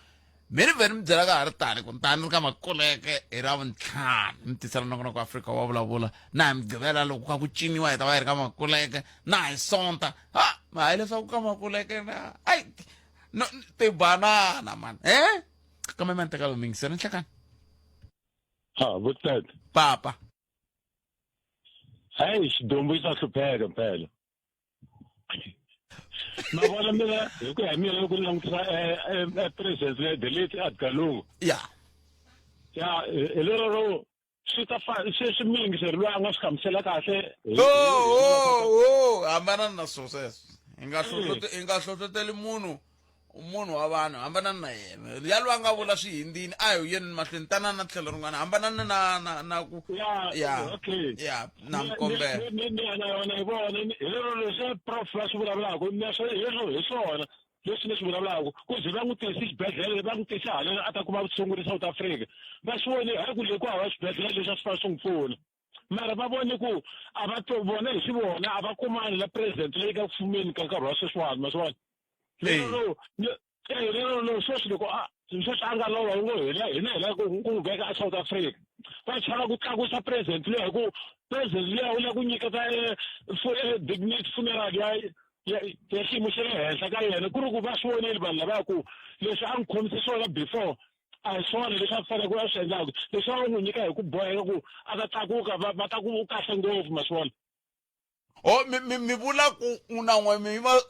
mi ri vheli mi byela ka ha ri tani ku tani ri ka Makuleke hi Ravuntlhanu mi tisela nongonoko wa Afrika wa vulavula na hi mi gqivela loko ka ku ciniwa hi ta va hi ri ka Makuleke na hi sonta ma hi leswaku ka Makuleke ai no tibanana man kambe mani teka lomu yingiseri ni hlekani vutsete papa hayi xidombo yi ta hlupheka mpela ma vona mina hi ku ya hi mina loko ni langutisa president le delete Adgalungu ya hi lero swi miyingiseri loyi a nga swi hlamusela kahle hambana na swo sweswo hi nga hlohloteli munhu wa vanhu hambanani na yena yaloyi a nga vula swihindini a hi yeni mahlweni tanani na tlhelo rin'wana hambanani na ku na mkombela na yona hi vona hi lero leswi prof va swi vulavulaka hi swona leswi ni swi vulavulaka ku ze va n'wi tisi xibedhlele va n'wi tisi hala a ta kuma vutshunguri South Africa va swi vone hayi ku le ku hava swibedhlele leswi a swi fana swi n'wi pfuna mara va vone ku a va vona hi swi vona a va kumani la president leyi ka kufumeni ka nkarhi wa sweswiwani ma swi vona lero sweswi loko sweswi a nga lova u ngo hina hi la ku veka a South Africa va chava ku tlakusa president leyi hi ku president leyi u la ku nyiketa dignity funeral ya xiyimo xa le henhla ka yena ku ri ku va swi voneli vanhu lavaya ku leswi a n'wi khomise swona before a hi swona leswi a fanele ku a swi endlaka leswi a va n'wi nyika hi ku boheka ku a ta tlakuka va ta ku kahle ngopfu ma swi vona Oh, mi vula ku un'we mi va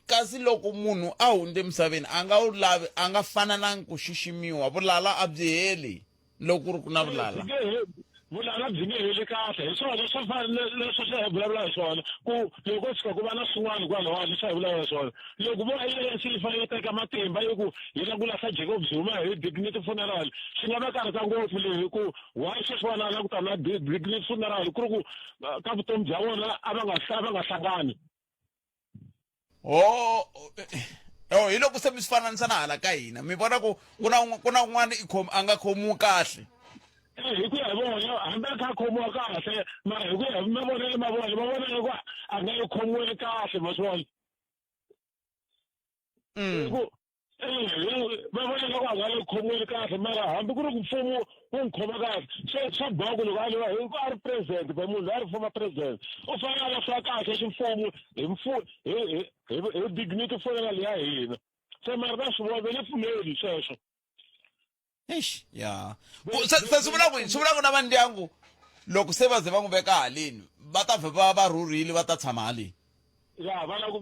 kasi loko munhu a hundze emisaveni a nga wu lavi a nga fanelanga ku xiximiwa vulala a byi heli loko ku ri ku na vulala vulala byi nge heli kahle hi swona swo fana leswi swi hi vulavula hi swona ku loko tshuka ku va na swin'wana kwalawani swi hi vulavula hi swona loko vo ANC yi fanele yi teka matimba yo ku hi la ku lahla Jacob Zuma hi dignity funeral swi nga va karhata ngopfu leyi ku why sweswiwana na ku ta na dignity funeral ku ri ku ka vutomi bya vona a va nga hlangani hi loko se mi swi fananisa na hala ka hina mi vona ku ku na un'wana a nga khomiwi kahle hi ku ya hi vona hambi a kha khomiwa kahle mara hi ku ya hi mavonele ma vona ku a nga yi khomiweli kahle ma swona va vonela ku a nga yi khomiweli kahle mara hambi ku ri ku mfumo wu n'wi khoma kahle swa boha ku loko a ri president va munhu a ri former president u fanele a lahliwa kahle ximfumo hi dignity funeral ya hina se mara va swi vona va le pfumeli sweswo ya se swi vula ku na va ndyangu loko se va ze va n'wi veka haleni va ta vhe va rhurile va ta tshama haleni ya va la ku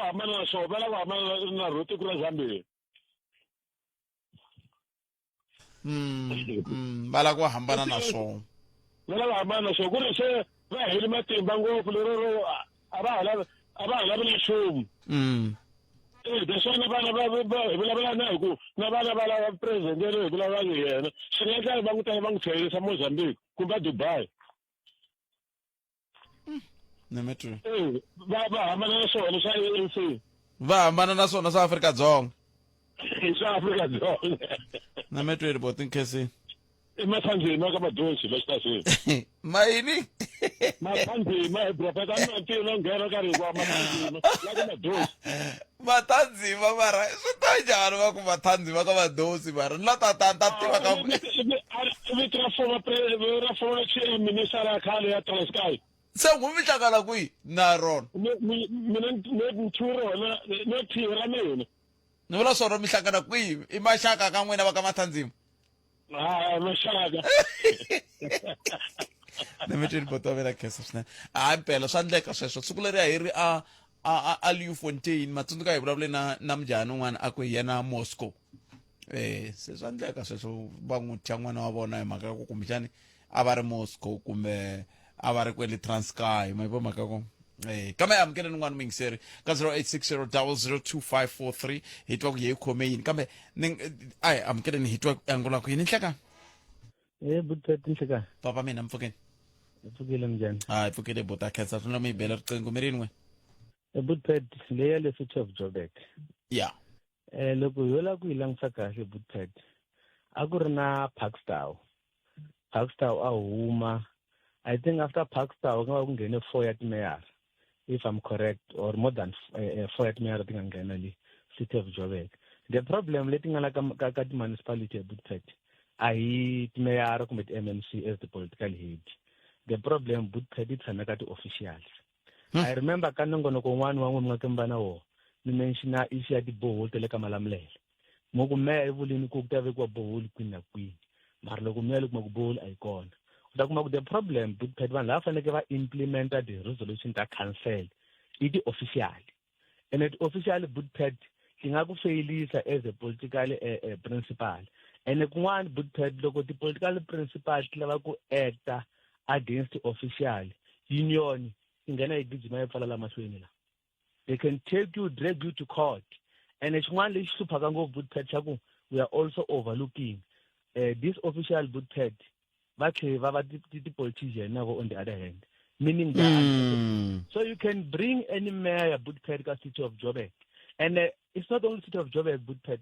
hambana na swona va la ku hambana na roti ku ra Zambia va la ku hambana na swona va la ku hambana na swona ku ri se va heli matimba ngopfu lero a va ha lavi na nchumu deswona vana hi vulavula na hi ku na vana va lava president yero hi vulavula hi yena swi nga endla va n'wi tela va n'wi tlherisa Mozambique kumbe a Dubai va hambana na swona swa ANC va hambana na swona swa Afrika-Dzonga swa Afrika-Dzonga na metro report nkesi emathanzima ka madosi leswi ta swi mayini mathanzima bro peta ntino nghena ka riwa mathanzima la ka madosi mathanzima mara swi ta njhani va ku mathanzima ka madosi mara la ta tiva ka vito ra former chief minister khale ya Transkei se n'wi mi hlangana kwihi na rona mina nthurona no thira mina ni vula swona mi hlangana kwihi i maxaka ka n'wina va ka mathanzima maxaka ni mi twini boto vela khensa swinene hayi mpela swa endleka sweswo siku leri a hi ri a Leeuwfontein matsundzuka hi vulavule na mujahani un'wana a ku hi yena Moscow se swa endleka sweswo va n'wi thya n'wana wa vona hi mhaka ya ku kumbexani a va ri Moscow kumbe a va ri kwele Transkei ma vo mhaka ko kambe amukele n'wana mingiseri ka 0860002543 hi twa ku hi khome yini kambe ayi amukele ni hi twa angula ku yini nhleka Budpet nhleka papa mina mpfukeni mpfukile njani hayi mpfukile bota khensa swinene mi bela riqingho mi rin'we Budpet leya le City of Joburg ya loko hi yola ku yi langutisa kahle Budpet a ku ri na Parkstown a huma I think after Parkstown ku nga ku nghene 4 ya mayor if I'm correct or more than 4 ya mayor ti nga nghena le City of Joburg the problem leti nga la ka municipality ya Budpet a hi mayor kumbe MMC as the political head the problem Budpet yi tshama ka ti-officials I remember ka nongonoko wun'wana wa n'we mi nga kamba na wona ni mentiona issue ya tiboholi ta le ka Malamulele mo ku meya i vulini ku ta vekiwa boholi kwini na kwini mara loko meya loko ku boholi a yi kona u ta kuma ku the problem Budpet vanhu lava faneleke va implementa ti-resolution ta council i ti-official and ti-official Budpet ti nga ku failisa as a political principal and kun'wana Budpet loko ti-political principal ti lava ku acta against ti-official union yi nghena yi gijima yi pfala la mahlweni la they can take you drag you to court and xin'wana lexi hluphaka ngopfu Budpet xa ku we are also overlooking this official Budpet va tlhe va va ti-politician na vo on the other hand meaning so you can bring any mayor Budpet ka City of Joburg and it's not only City of Joburg Budpet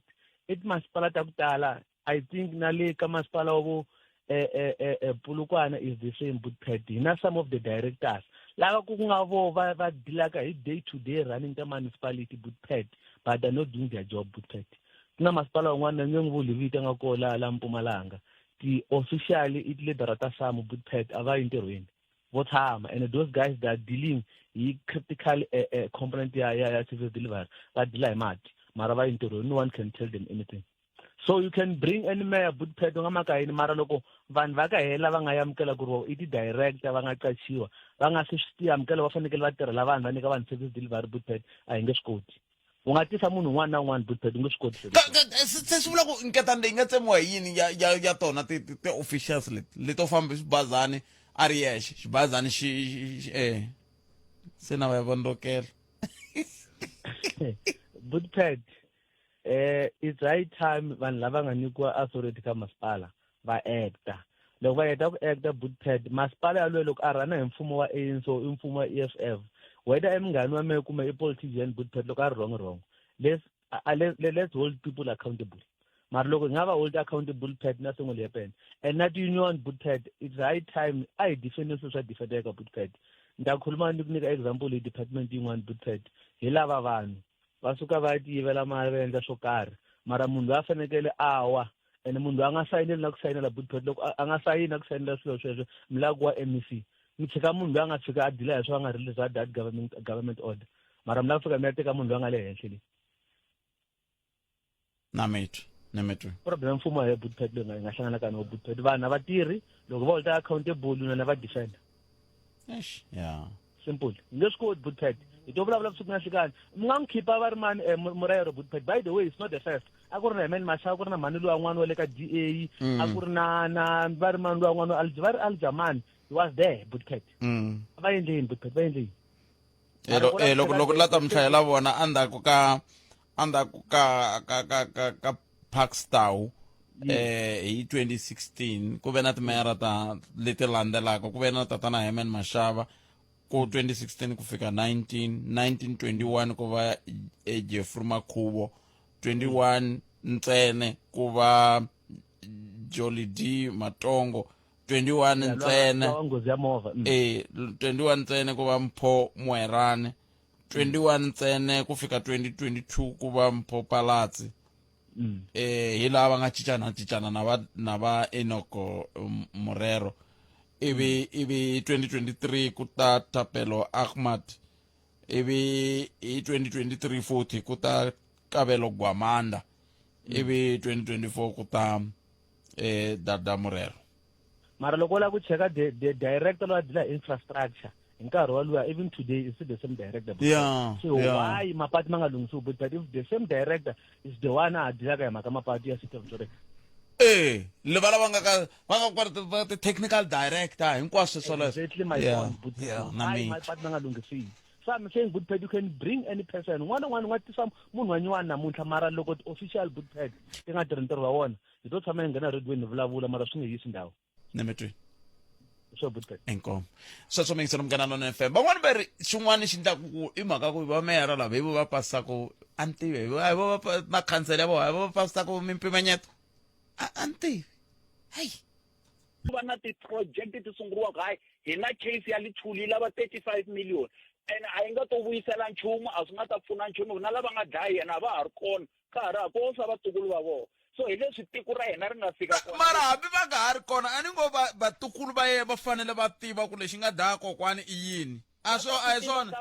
it masipala ta ku tala I think na le ka masipala wa vo Polokwane is the same Budpet na some of the directors lava ku nga vo va dilaka hi day to day running the municipality Budpet but they're not doing their job Budpet na masipala wan'wana nge ngu livita nga ko la Mpumalanga ti officially it leader ta samu Budpet ava interweni vo tshama and those guys that are dealing hi critical component ya service delivery va dila hi mati mara va interweni no one can tell them anything So you can bring any mayor Budpet nga makayini mara loko vanhu va ka hela va nga yamukela ku ri i ti-director va nga qachiwa va nga se swi tiyamukela va fanekele va tirhela vanhu va nyika vanhu service delivery Budpet a hi nge swi koti u nga tisa munhu un'wana na un'wana Budpet u nge swi koti se swi vula ku nketani leyi nga tsemiwa hi yini ya tona ti-officials leto famba xibazani a ri yexe xibazani se na va ya vonrokela Budpet it's right time vanhu lava nga nyikiwa authority ka masipala va acta loko va heta ku acta Budpet masipala yaloyo loko a rhana hi mfumo wa ANC i mfumo wa EFF whether i munghani wa mehe kumbe i politician Budpet loko a ri wrong let's hold people accountable mara loko hi nga va hold accountable Budpet na swin'we leyi pen and not union Budpet it's right time a hi defende swilo swa defendeka Budpet ni ta khuluma ni ku nyika example hi department yin'wana Budpet hi lava vanhu va suka va tivela mali va endla swo karhi mara munhu loyi a fanekele awa ene munhu loyi a nga sayineli na ku sayinela Budpet loko a nga sayini na ku sayinela swilo sweswo milaku wa MEC mi tshika munhu loyi a nga fika a dila hi swo a nga release that government order mara mi lava ku fika mi ya teka munhu loyi a nga le henhla leyi na metro problem mfumo hi Budpet leyi nga hlangana ka no Budpet vanhu va tirhi loko va holta accountable na va defend yeah simple nge swi koti Budpet hi to vulavula vusiku na nhlikani mi nga n'wi khipha va ri mani murero Budpet by the way it's not the first a ku ri na Herman Mashaba a ku ri na mani loyi wan'wana wa le ka DA a ku ri na va ri mani loyi wan'wana va ri Aljamani he was there Budpet va endle yini Budpet va endle yini loko lata mi hlayela vona endzhaku ka Parkstown hi 2016 ku ve na timeyara leti landzelaka ku ve na tatana Herman Mashaba ku 2016 ku fika 1921 ku va Jeffrey Makhuvo 21 ntsene ku va Jolly D Matongo 21 ntsene 21 ntsene ku va Mpho Moerane 21 ntsene ku fika 2022 ku va Mpho Palatsi hi lava nga cincana na va Enoko Morero ivi 2023 ku ta Tapelo Ahmad ivi hi 2023 futhi ku ta Kabelo Gwamanda ivi 2024 ku ta Dada Morero mara loko la ku cheka the director wa dila infrastructure in nkarhi walowa even today is the same director so why mapati ma nga lungisiwi but if the same director is the one a dilaka hi mhaka mapati ya City of Joburg le vala va nga the technical director hinkwaswo swoleswo exactly my point but why mapati ma nga lungisiwi so I'm saying Budpet you can bring any person n'wana nga tisa munhu wa nyuwana namuntlha mara loko official Budpet ti nga tirhi ntirho wa wona hi to tshama hi nghena redweni vulavula mara swi nge yisi ndhawu nemetweni swo Budpet enkomo sweswo mingisa nomgana lona FM van'wana va ri xin'wana xi endlaku i mhaka ku va meyara lava hi vo va pasisaka antivi hi vo na khansele ya vona hi vo va pasisaka mimpimanyeto antivi hayi ku va na ti-project ti sunguriwaka hayi hi na case ya Lithuli yi lava 35 million and a yi nga to vuyisela nchumu a swi nga ta pfuna nchumu na lava nga dlayi yena va ha ri kona ka ha ri ha kosa vatukulu va vona so hi leswi tiko ra hina ri nga fika kona mara hambi va nga ha ri kona a ni ngo vatukulu va yena va fanele va tiva ku lexi nga dlaya kokwani i yini a hi swona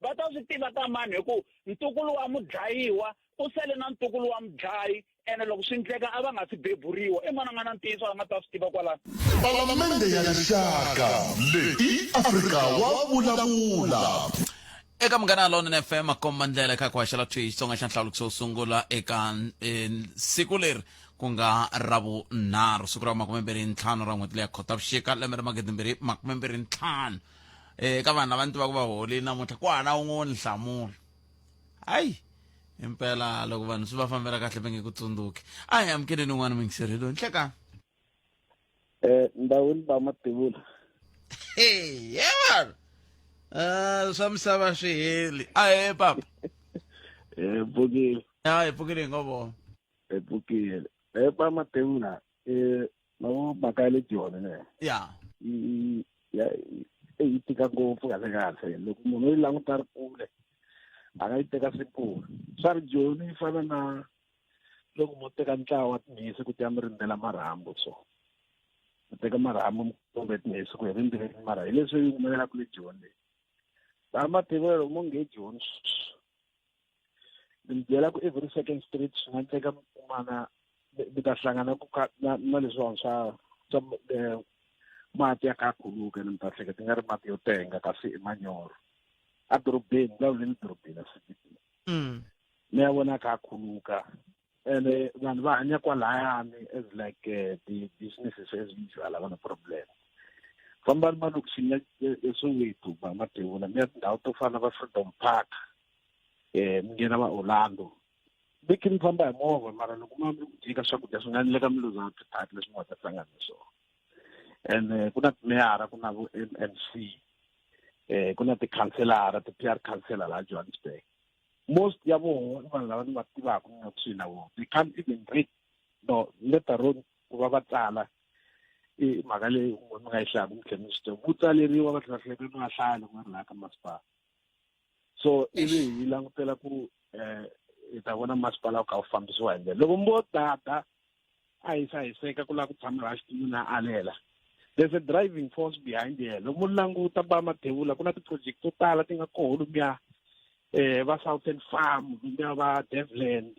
va ta swi tiva ta mani hi ku ntukulu wa mudlayiwa u sele na ntukulu wa mudlayi ene loko swi endleka a va nga si beburiwa i mana nga na ntiyiso a nga ta swi tiva kwalano palamende ya rixaka leyi Afrika wa vulavula eka munghana lona FM akomba ndlela eka ku haxela thwi xitsonga xa nhlaluko xo sungula eka siku leri ku nga ravunharhu siku ra 25 ra n'hweti leya khotavuxika lembe ra 2025 eka vanhu lava ni tivaka va holi namuntlha ku hana wun'we ni hlamula hayi impela loko vanhu swi va fambela kahle va nge ku tsundzuki a hi amukeleni un'wana mingisirhelo nhlekani ndhawini ba Matebula yevana swa misava swi heli a he papa Bukile hi pfukile hi ngo vona Bukile ba Matebula no makale jona ne ya yi tika ngopfu kahle loko munhu yi languta ri kule a nga yi teka swipfuna swa ri joni yi fana na loko mo teka ntlawa wa tinhisi ku ya mi rindzela marhambu so mi teka marhambu kumbe tinhisi ku hi rindzele mara hi leswi yi humelelaka le joni ba Matebula loko mo nge joni mi byela ku every second street swi nga teka kumana mi ta hlangana na leswiwani swa mati ya ka khuluka ni mi ta hleketa nga ri mati yo tenga kasi i manyoro a dorobeni vulavuleni dorobeni a city ni ya vona ka khuluka ene vanhu va hanya kwalayani as like the businesses as usual a va na problem famba ni malokixini ya Soweto ba Matebula mi ya tindhawu to fana va Freedom Park mi nghena va Orlando biki mi famba hi movha mara loko ma mi jika swakudya swi nga ni le ka miluza switatu leswi mi nga ta hlangana na swona and ku na timeyara ku na vo MNC ku na tikhanselara ti-PR councillor la Johannesburg most ya vona vanhu lava ni va tivaka ni nga kusuhi na vona they can't even read no let alone ku va va tsala i mhaka leyi un'we mi nga yi hlaya mi tlhela mi swi tiva vu tsaleriwa va tlhela hleketa mi nga hlaya loko va ri laha ka masipala so ivi hi langutela ku hi ta vona masipala wu kha wu fambisiwa hi ndlela loko mbo data a hiseka ku lava ku tshama laha xitulu na alela there's a driving force behind there loko mo languta ba Matebula ku na ti-project to tala ti nga koho lomuya va Southern Farm lomuya va Devland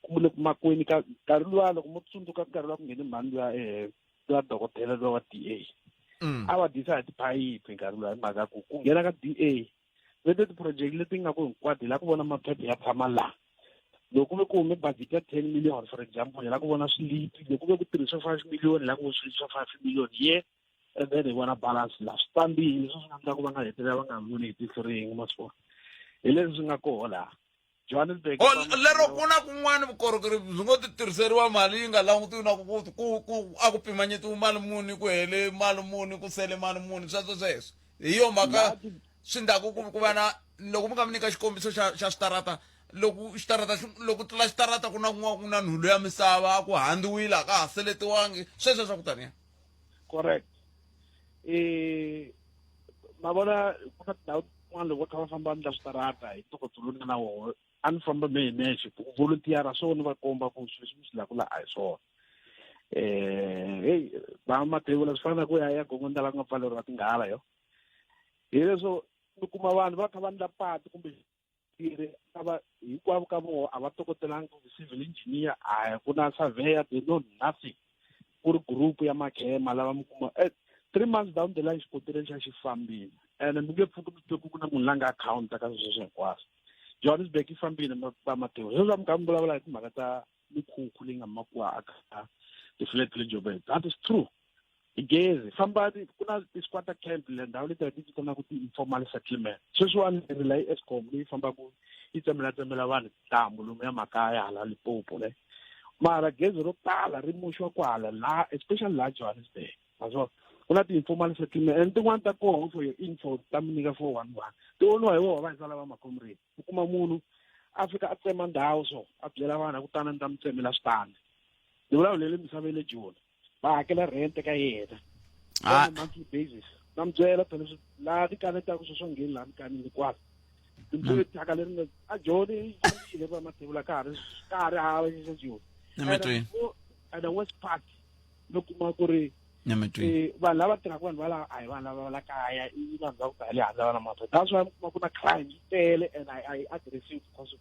kumbe ku makwenu ka nkarhi luwa loko mo tsundzuka nkarhi luwa ku nghene mhani ya dokodela lowa DA a va disa hi tiphayiphi nkarhi luwa hi mhaka ku nghena ka DA leti ti-project leti nga ku hinkwato hi la ku vona maphepha ya tshama laha loko ve ku hume budget ya 10 million for example hi la ku vona swilipi loko ve ku tirhisa 5 million hi la ku swilipi 5 million and then hi vona balance la switambile leswi swi nga endla ku va nga hetelela va nga voni hi tihlo rin'we masipona hi leswi swi nga koho laha Johannesburg lero ku na kun'wana vukorhokeri byi ngo ti tirhiseriwa mali yi nga langutiwi na ku a ku pimanyetiwi mali muni ku hele mali muni ku sele mali muni sweswo hi yo mhaka swi ndlaku ku va na loko mi nga mi nyika xikombiso xa xitarata loko tlula xitarata ku na kun'wana ku na nhulu ya misava ku handiwile a ka ha seletiwangi sweswo swa ku taniya correct ma vona ku na tindhawu tin'wana loko va kha va famba ndla switarata hi tokotsolo na woho a ni famba mehe nexe ku volunteer swona va komba ku swilo leswi mi swi lavaka laha hi swona hey va Matebula swi fana na ku ya gongonda la ku nga pfaleriwa tinghala yo hi leswo mi kuma vanhu va kha va ndla patu kumbe hinkwavo ka vona a va tokotelangi ku civil engineer a ku na surveyor they know nothing ku ri group ya makhema lava mi kuma 3 months down the line xikoteleni xa xi fambile and mi nge pfuki mi twe ku na munhu la nga account-a ka sweswo hinkwaswo Johannesburg yi fambile va Matebula sweswo mi kha mi vulavula hi timhaka ta mikhukhu leyi nga makiwa aka ti-flat le Joburg that is true igezi famba ku na ti-squatter camp le ndhawu leti ti vitanaka ti-informal settlement sweswiwani ri la yi Eskom leyi fambaku yi tsemelatsemela vanhu tintambu lomu ya makaya hala Limpopo le mara gezi ro tala ri muxiwa kwala la especially la Johannesburg azwo ku na ti-informal settlement and tin'wana ta koho for your info ta mi nyika 411 ti voniwa hi vona va hi sala va makhomreni u kuma munhu a fika a tsema ndhawu so a byela vanhu ku tana ni ta mi tsemela switandi ni vulavulele misava le Joni va hakela rent ka yena on a monthly basis na mi byela leswi laha ti kanetaka sweswo ngheni laha mikanini kwala timbuti thyaka leri nga a Joni yile va Matebula ka ha ri hava xexo Joni at the West Park loko kuma ku ri vanhu lava tirhaka vanhu va a hi vanhu lava va la kaya i vanhu va ku tale handle va na maphepha that's why mi kuma ku na crime yi tele and I aggressive because